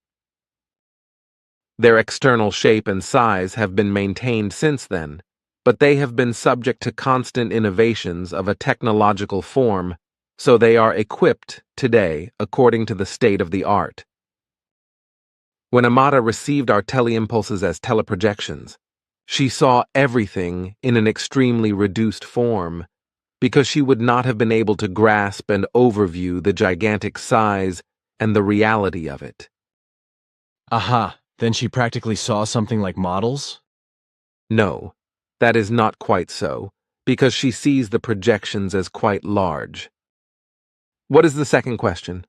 Their external shape and size have been maintained since then, but they have been subject to constant innovations of a technological form, so they are equipped today according to the state of the art. When Amada received our teleimpulses as teleprojections, she saw everything in an extremely reduced form, because she would not have been able to grasp and overview the gigantic size and the reality of it. Aha, then she practically saw something like models? No, that is not quite so, because she sees the projections as quite large. What is the second question?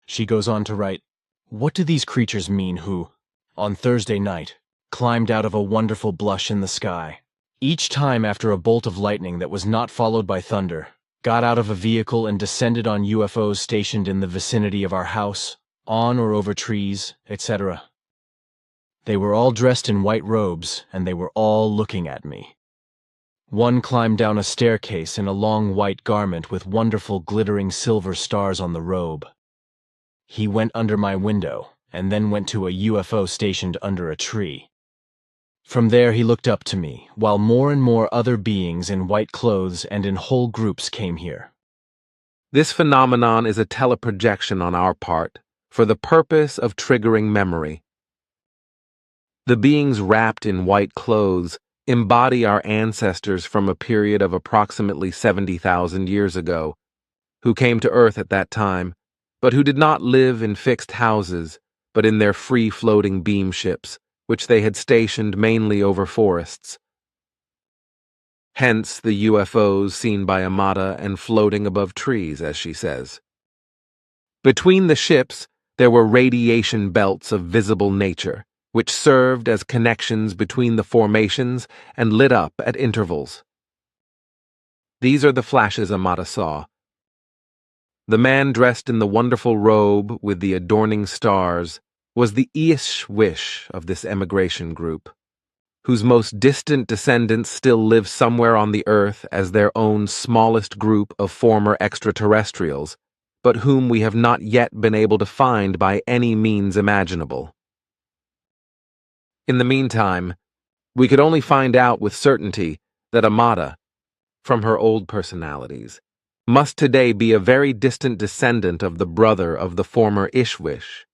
She goes on to write, what do these creatures mean who, on Thursday night, climbed out of a wonderful blush in the sky, each time after a bolt of lightning that was not followed by thunder, got out of a vehicle and descended on UFOs stationed in the vicinity of our house, on or over trees, etc. They were all dressed in white robes, and they were all looking at me. One climbed down a staircase in a long white garment with wonderful glittering silver stars on the robe. He went under my window, and then went to a UFO stationed under a tree. From there he looked up to me, while more and more other beings in white clothes and in whole groups came here. This phenomenon is a teleprojection on our part, for the purpose of triggering memory. The beings wrapped in white clothes embody our ancestors from a period of approximately 70,000 years ago, who came to Earth at that time, but who did not live in fixed houses, but in their free-floating beam ships, which they had stationed mainly over forests. Hence the UFOs seen by Amada and floating above trees, as she says. Between the ships, there were radiation belts of visible nature, which served as connections between the formations and lit up at intervals. These are the flashes Amata saw. The man dressed in the wonderful robe with the adorning stars was the Ish-Wish of this emigration group, whose most distant descendants still live somewhere on the earth as their own smallest group of former extraterrestrials, but whom we have not yet been able to find by any means imaginable. In the meantime, we could only find out with certainty that Amata, from her old personalities, must today be a very distant descendant of the brother of the former Ishwish,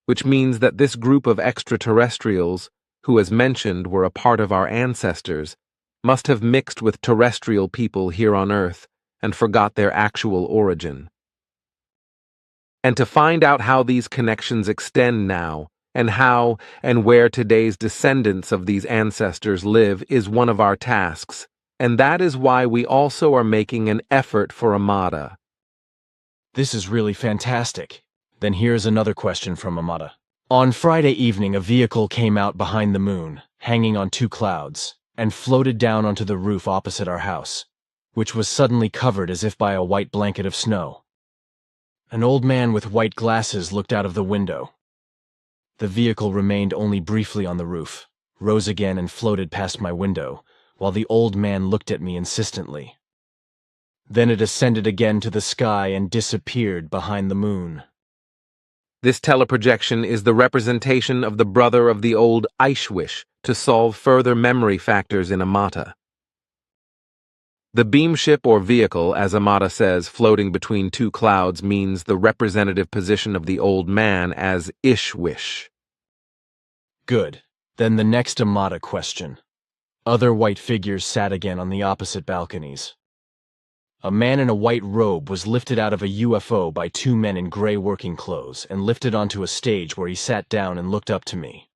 which means that this group of extraterrestrials, who as mentioned were a part of our ancestors, must have mixed with terrestrial people here on Earth and forgot their actual origin. And to find out how these connections extend now, and how and where today's descendants of these ancestors live is one of our tasks, and that is why we also are making an effort for Amata. This is really fantastic. Then here's another question from Amata. On Friday evening, a vehicle came out behind the moon, hanging on two clouds, and floated down onto the roof opposite our house, which was suddenly covered as if by a white blanket of snow. An old man with white glasses looked out of the window. The vehicle remained only briefly on the roof, rose again and floated past my window, while the old man looked at me insistently. Then it ascended again to the sky and disappeared behind the moon. This teleprojection is the representation of the brother of the old Ishwish to solve further memory factors in Amata. The beamship or vehicle, as Amata says, floating between two clouds means the representative position of the old man as Ishwish. Good. Then the next Amata question. Other white figures sat again on the opposite balconies. A man in a white robe was lifted out of a UFO by two men in gray working clothes and lifted onto a stage where he sat down and looked up to me.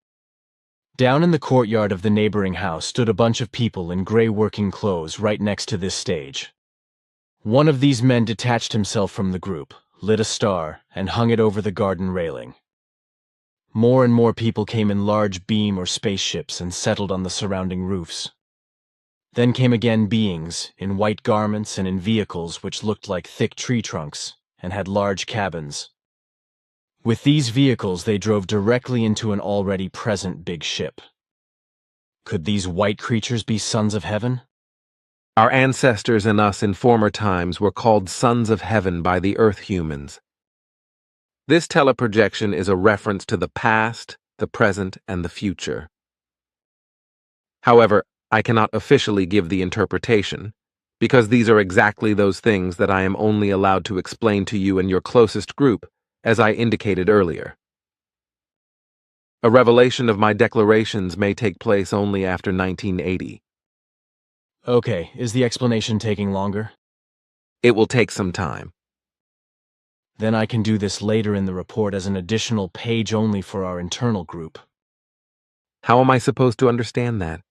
Down in the courtyard of the neighboring house stood a bunch of people in gray working clothes right next to this stage. One of these men detached himself from the group, lit a star, and hung it over the garden railing. More and more people came in large beam or spaceships and settled on the surrounding roofs. Then came again beings, in white garments and in vehicles which looked like thick tree trunks, and had large cabins. With these vehicles they drove directly into an already present big ship. Could these white creatures be sons of heaven? Our ancestors and us in former times were called sons of heaven by the Earth humans. This teleprojection is a reference to the past, the present, and the future. However, I cannot officially give the interpretation, because these are exactly those things that I am only allowed to explain to you and your closest group, as I indicated earlier. A revelation of my declarations may take place only after 1980. Okay, is the explanation taking longer? It will take some time. Then I can do this later in the report as an additional page only for our internal group. How am I supposed to understand that?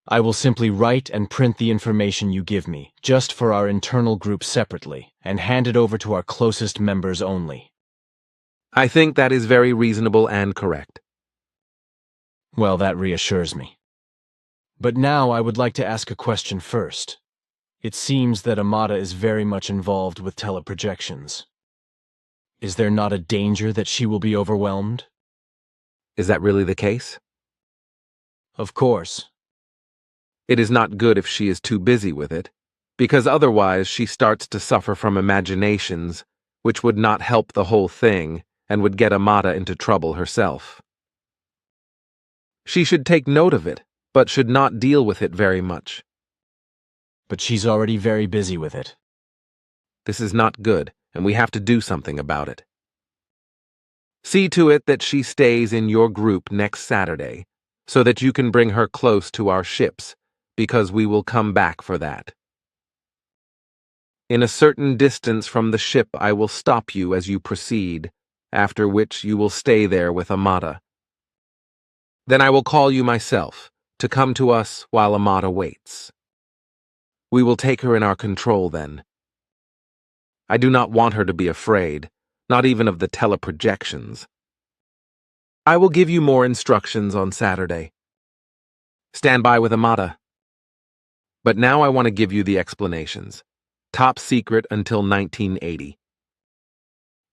I will simply write and print the information you give me, just for our internal group separately, and hand it over to our closest members only. I think that is very reasonable and correct. Well, that reassures me. But now I would like to ask a question first. It seems that Amata is very much involved with teleprojections. Is there not a danger that she will be overwhelmed? Is that really the case? Of course. It is not good if she is too busy with it, because otherwise she starts to suffer from imaginations, which would not help the whole thing and would get Amata into trouble herself. She should take note of it, but should not deal with it very much. But she's already very busy with it. This is not good, and we have to do something about it. See to it that she stays in your group next Saturday, so that you can bring her close to our ships, because we will come back for that. In a certain distance from the ship I will stop you as you proceed, after which you will stay there with Amata. Then I will call you myself, to come to us while Amata waits. We will take her in our control then. I do not want her to be afraid, not even of the teleprojections. I will give you more instructions on Saturday. Stand by with Amata. But now I want to give you the explanations. Top secret until 1980.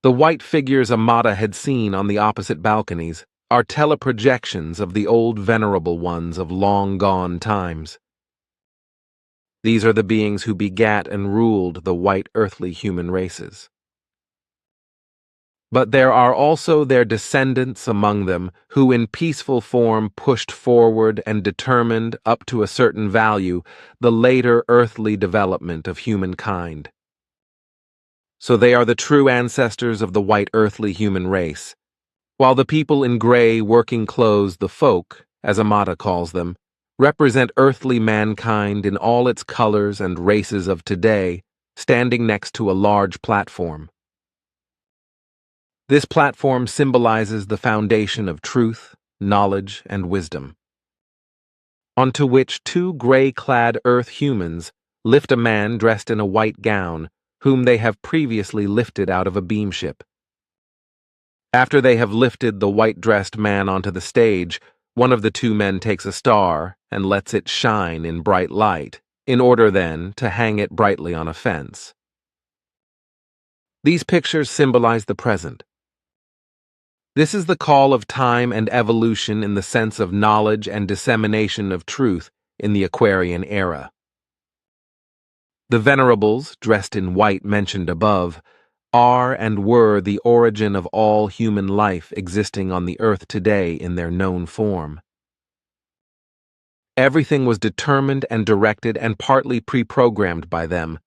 The white figures Amata had seen on the opposite balconies are teleprojections of the old venerable ones of long-gone times. These are the beings who begat and ruled the white earthly human races. But there are also their descendants among them who in peaceful form pushed forward and determined, up to a certain value, the later earthly development of humankind. So they are the true ancestors of the white earthly human race, while the people in gray working clothes, the folk, as Amata calls them, represent earthly mankind in all its colors and races of today, standing next to a large platform. This platform symbolizes the foundation of truth, knowledge, and wisdom, onto which two gray-clad earth humans lift a man dressed in a white gown, whom they have previously lifted out of a beamship. After they have lifted the white-dressed man onto the stage, one of the two men takes a star and lets it shine in bright light, in order then to hang it brightly on a fence. These pictures symbolize the present. This is the call of time and evolution in the sense of knowledge and dissemination of truth in the Aquarian era. The venerables, dressed in white mentioned above, are and were the origin of all human life existing on the earth today in their known form. Everything was determined and directed and partly pre-programmed by them,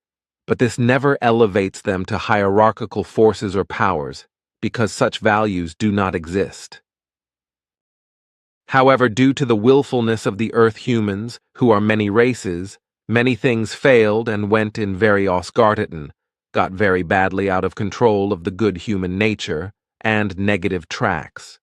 but this never elevates them to hierarchical forces or powers, because such values do not exist. However, due to the willfulness of the earth humans, who are many races, many things failed and went in very osgarteten, got very badly out of control of the good human nature, and negative tracks.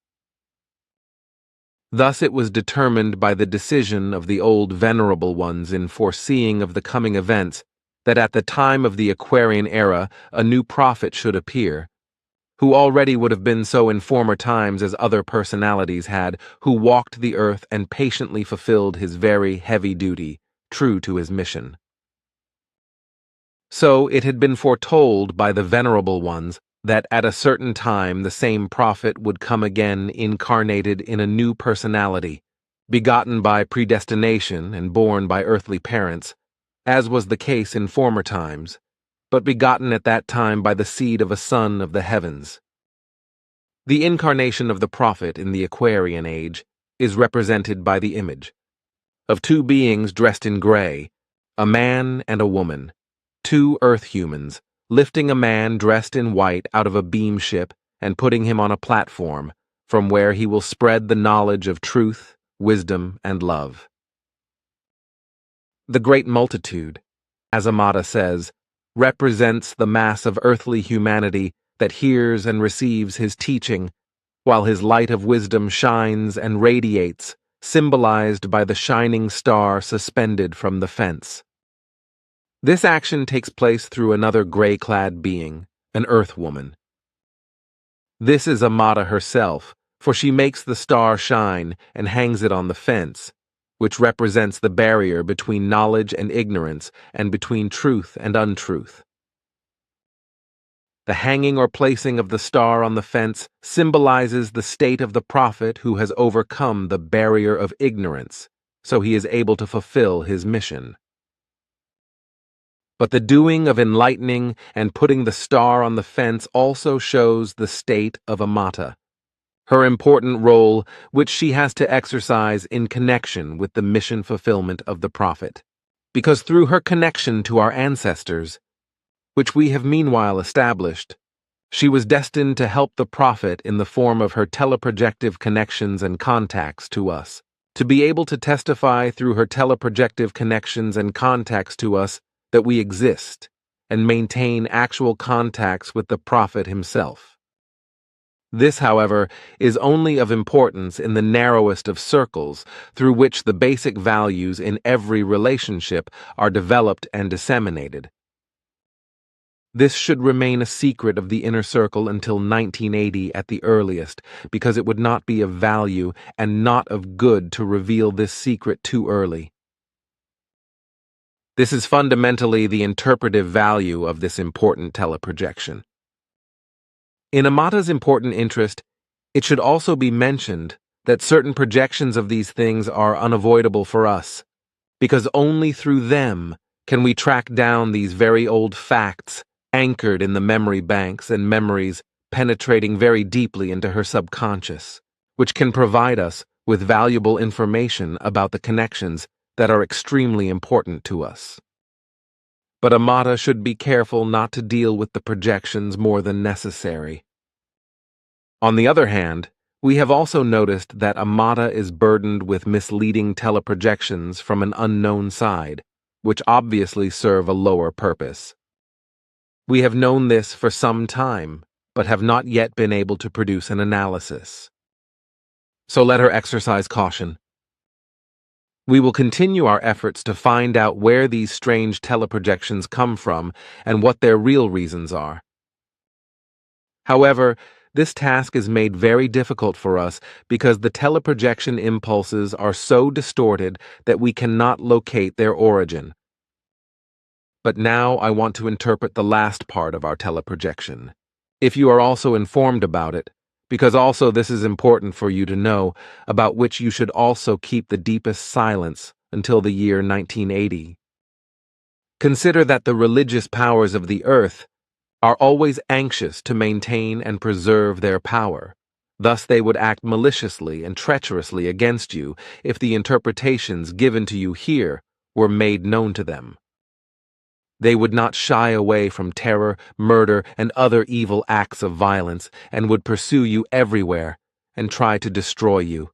Thus it was determined by the decision of the old venerable ones in foreseeing of the coming events that at the time of the Aquarian era a new prophet should appear, who already would have been so in former times as other personalities had, who walked the earth and patiently fulfilled his very heavy duty, true to his mission. So it had been foretold by the venerable ones that at a certain time the same prophet would come again incarnated in a new personality, begotten by predestination and born by earthly parents, as was the case in former times, but begotten at that time by the seed of a son of the heavens. The incarnation of the prophet in the Aquarian age is represented by the image of two beings dressed in gray, a man and a woman, two earth humans, lifting a man dressed in white out of a beamship and putting him on a platform from where he will spread the knowledge of truth, wisdom, and love. The great multitude, as Amata says, represents the mass of earthly humanity that hears and receives his teaching, while his light of wisdom shines and radiates, symbolized by the shining star suspended from the fence. This action takes place through another gray-clad being, an earth woman. This is Amata herself, for she makes the star shine and hangs it on the fence, which represents the barrier between knowledge and ignorance and between truth and untruth. The hanging or placing of the star on the fence symbolizes the state of the prophet who has overcome the barrier of ignorance, so he is able to fulfill his mission. But the doing of enlightening and putting the star on the fence also shows the state of Amata, her important role which she has to exercise in connection with the mission fulfillment of the prophet. Because through her connection to our ancestors, which we have meanwhile established, she was destined to help the prophet in the form of her teleprojective connections and contacts to us, to be able to testify through her teleprojective connections and contacts to us that we exist and maintain actual contacts with the prophet himself. This, however, is only of importance in the narrowest of circles through which the basic values in every relationship are developed and disseminated. This should remain a secret of the inner circle until 1980 at the earliest, because it would not be of value and not of good to reveal this secret too early. This is fundamentally the interpretive value of this important teleprojection. In Amata's important interest, it should also be mentioned that certain projections of these things are unavoidable for us, because only through them can we track down these very old facts anchored in the memory banks and memories penetrating very deeply into her subconscious, which can provide us with valuable information about the connections that are extremely important to us. But Amata should be careful not to deal with the projections more than necessary. On the other hand, we have also noticed that Amata is burdened with misleading teleprojections from an unknown side, which obviously serve a lower purpose. We have known this for some time, but have not yet been able to produce an analysis. So let her exercise caution. We will continue our efforts to find out where these strange teleprojections come from and what their real reasons are. However, this task is made very difficult for us because the teleprojection impulses are so distorted that we cannot locate their origin. But now I want to interpret the last part of our teleprojection, if you are also informed about it, because also this is important for you to know, about which you should also keep the deepest silence until the year 1980. Consider that the religious powers of the earth are always anxious to maintain and preserve their power. Thus they would act maliciously and treacherously against you if the interpretations given to you here were made known to them. They would not shy away from terror, murder, and other evil acts of violence, and would pursue you everywhere and try to destroy you.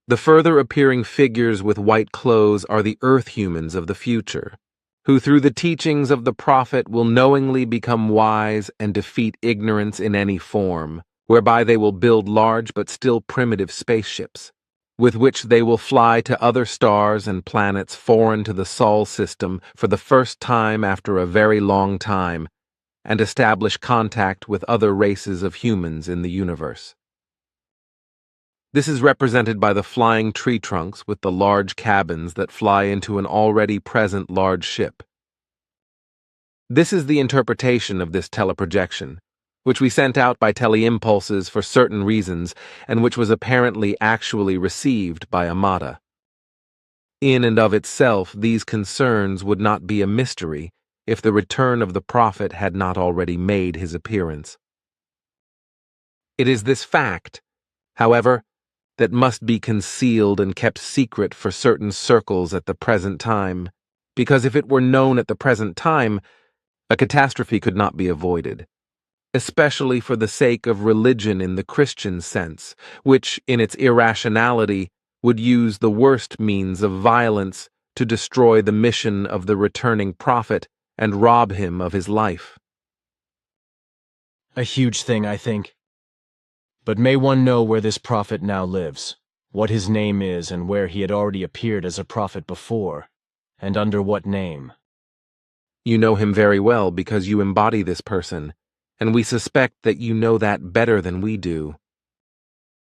The further appearing figures with white clothes are the earth humans of the future, who through the teachings of the prophet will knowingly become wise and defeat ignorance in any form, whereby they will build large but still primitive spaceships, with which they will fly to other stars and planets foreign to the Sol system for the first time after a very long time, and establish contact with other races of humans in the universe. This is represented by the flying tree trunks with the large cabins that fly into an already present large ship. This is the interpretation of this teleprojection, which we sent out by teleimpulses for certain reasons, and which was apparently actually received by Amata. In and of itself, these concerns would not be a mystery if the return of the prophet had not already made his appearance. It is this fact, however, that must be concealed and kept secret for certain circles at the present time, because if it were known at the present time, a catastrophe could not be avoided, especially for the sake of religion in the Christian sense, which, in its irrationality, would use the worst means of violence to destroy the mission of the returning prophet and rob him of his life. A huge thing, I think. But may one know where this prophet now lives, what his name is, and where he had already appeared as a prophet before, and under what name? You know him very well because you embody this person, and we suspect that you know that better than we do.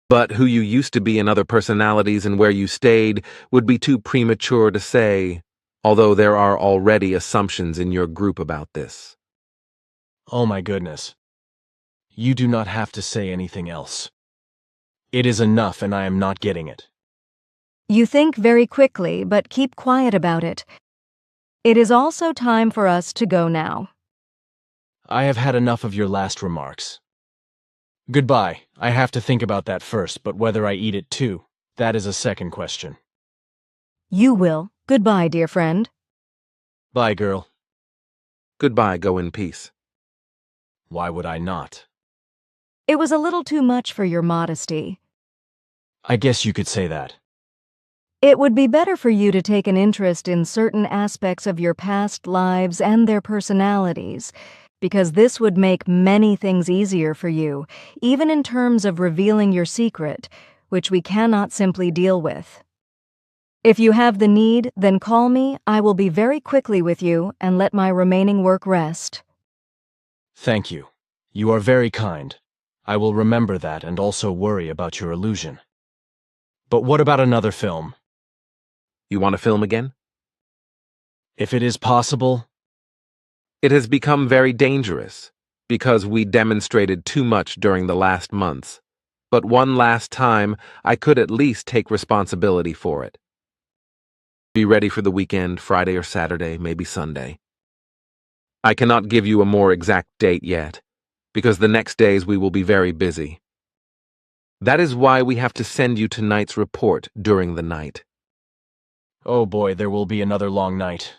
But who you used to be in other personalities and where you stayed would be too premature to say, although there are already assumptions in your group about this. Oh my goodness. You do not have to say anything else. It is enough, and I am not getting it. You think very quickly, but keep quiet about it. It is also time for us to go now. I have had enough of your last remarks. Goodbye. I have to think about that first, but whether I eat it too, that is a second question. You will. Goodbye, dear friend. Bye, girl. Goodbye, go in peace. Why would I not? It was a little too much for your modesty. I guess you could say that. It would be better for you to take an interest in certain aspects of your past lives and their personalities, because this would make many things easier for you, even in terms of revealing your secret, which we cannot simply deal with. If you have the need, then call me. I will be very quickly with you and let my remaining work rest. Thank you. You are very kind. I will remember that and also worry about your illusion. But what about another film? You want to film again? If it is possible, It has become very dangerous because we demonstrated too much during the last months. But one last time, I could at least take responsibility for it. Be ready for the weekend, Friday or Saturday, maybe Sunday. I cannot give you a more exact date yet, because the next days we will be very busy. That is why we have to send you tonight's report during the night. oh boy, there will be another long night.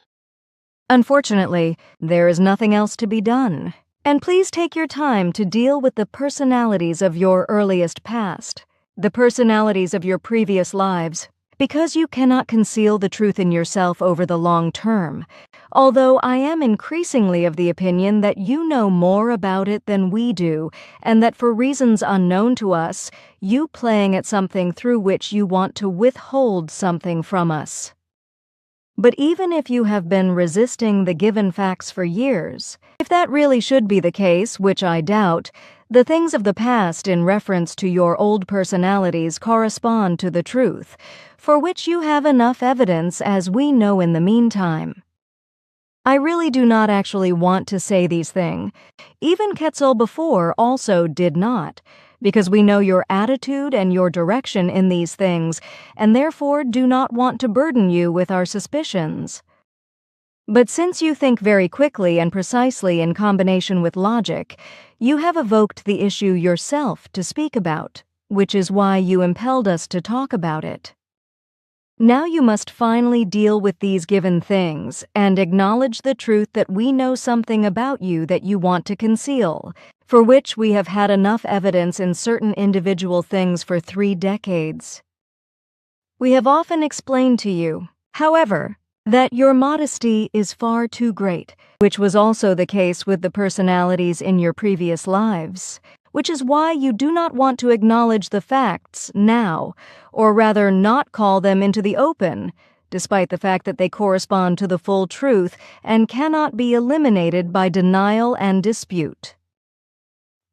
Unfortunately, there is nothing else to be done. And please take your time to deal with the personalities of your earliest past, the personalities of your previous lives, because you cannot conceal the truth in yourself over the long term. Although I am increasingly of the opinion that you know more about it than we do, and that for reasons unknown to us, you playing at something through which you want to withhold something from us. But even if you have been resisting the given facts for years, if that really should be the case, which I doubt, the things of the past in reference to your old personalities correspond to the truth, for which you have enough evidence as we know in the meantime. I really do not actually want to say these things. Even Quetzal before also did not, because we know your attitude and your direction in these things, and therefore do not want to burden you with our suspicions. But since you think very quickly and precisely in combination with logic, you have evoked the issue yourself to speak about, which is why you impelled us to talk about it. Now you must finally deal with these given things and acknowledge the truth that we know something about you that you want to conceal, for which we have had enough evidence in certain individual things for 3 decades. We have often explained to you, however, that your modesty is far too great, which was also the case with the personalities in your previous lives, which is why you do not want to acknowledge the facts now, or rather not call them into the open, despite the fact that they correspond to the full truth and cannot be eliminated by denial and dispute.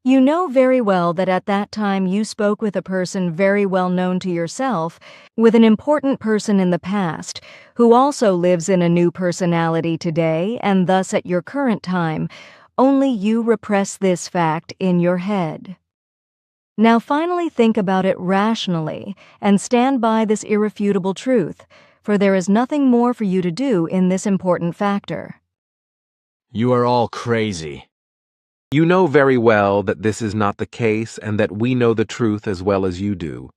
You know very well that at that time you spoke with a person very well known to yourself, with an important person in the past, who also lives in a new personality today and thus at your current time, only you repress this fact in your head. Now finally think about it rationally and stand by this irrefutable truth, for there is nothing more for you to do in this important factor. You are all crazy. You know very well that this is not the case and that we know the truth as well as you do.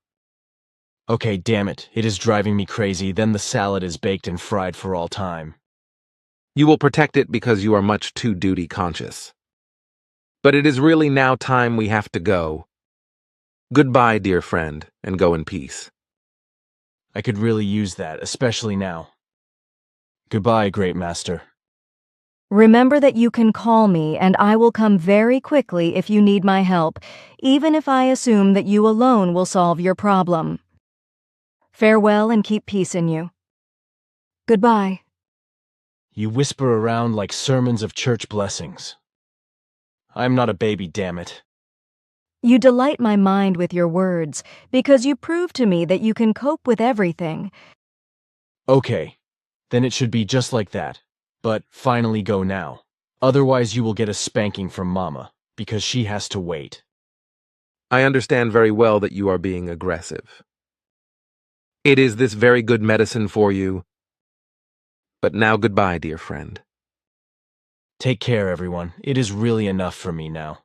Okay, damn it. It is driving me crazy. Then the salad is baked and fried for all time. You will protect it because you are much too duty conscious. But it is really now time we have to go. Goodbye, dear friend, and go in peace. I could really use that, especially now. Goodbye, great master. Remember that you can call me and I will come very quickly if you need my help, even if I assume that you alone will solve your problem. Farewell and keep peace in you. Goodbye. You whisper around like sermons of church blessings. I'm not a baby, damn it. You delight my mind with your words because you prove to me that you can cope with everything. Okay, then it should be just like that. But finally go now. Otherwise you will get a spanking from Mama, because she has to wait. I understand very well that you are being aggressive. It is this very good medicine for you. But now goodbye, dear friend. Take care, everyone. It is really enough for me now.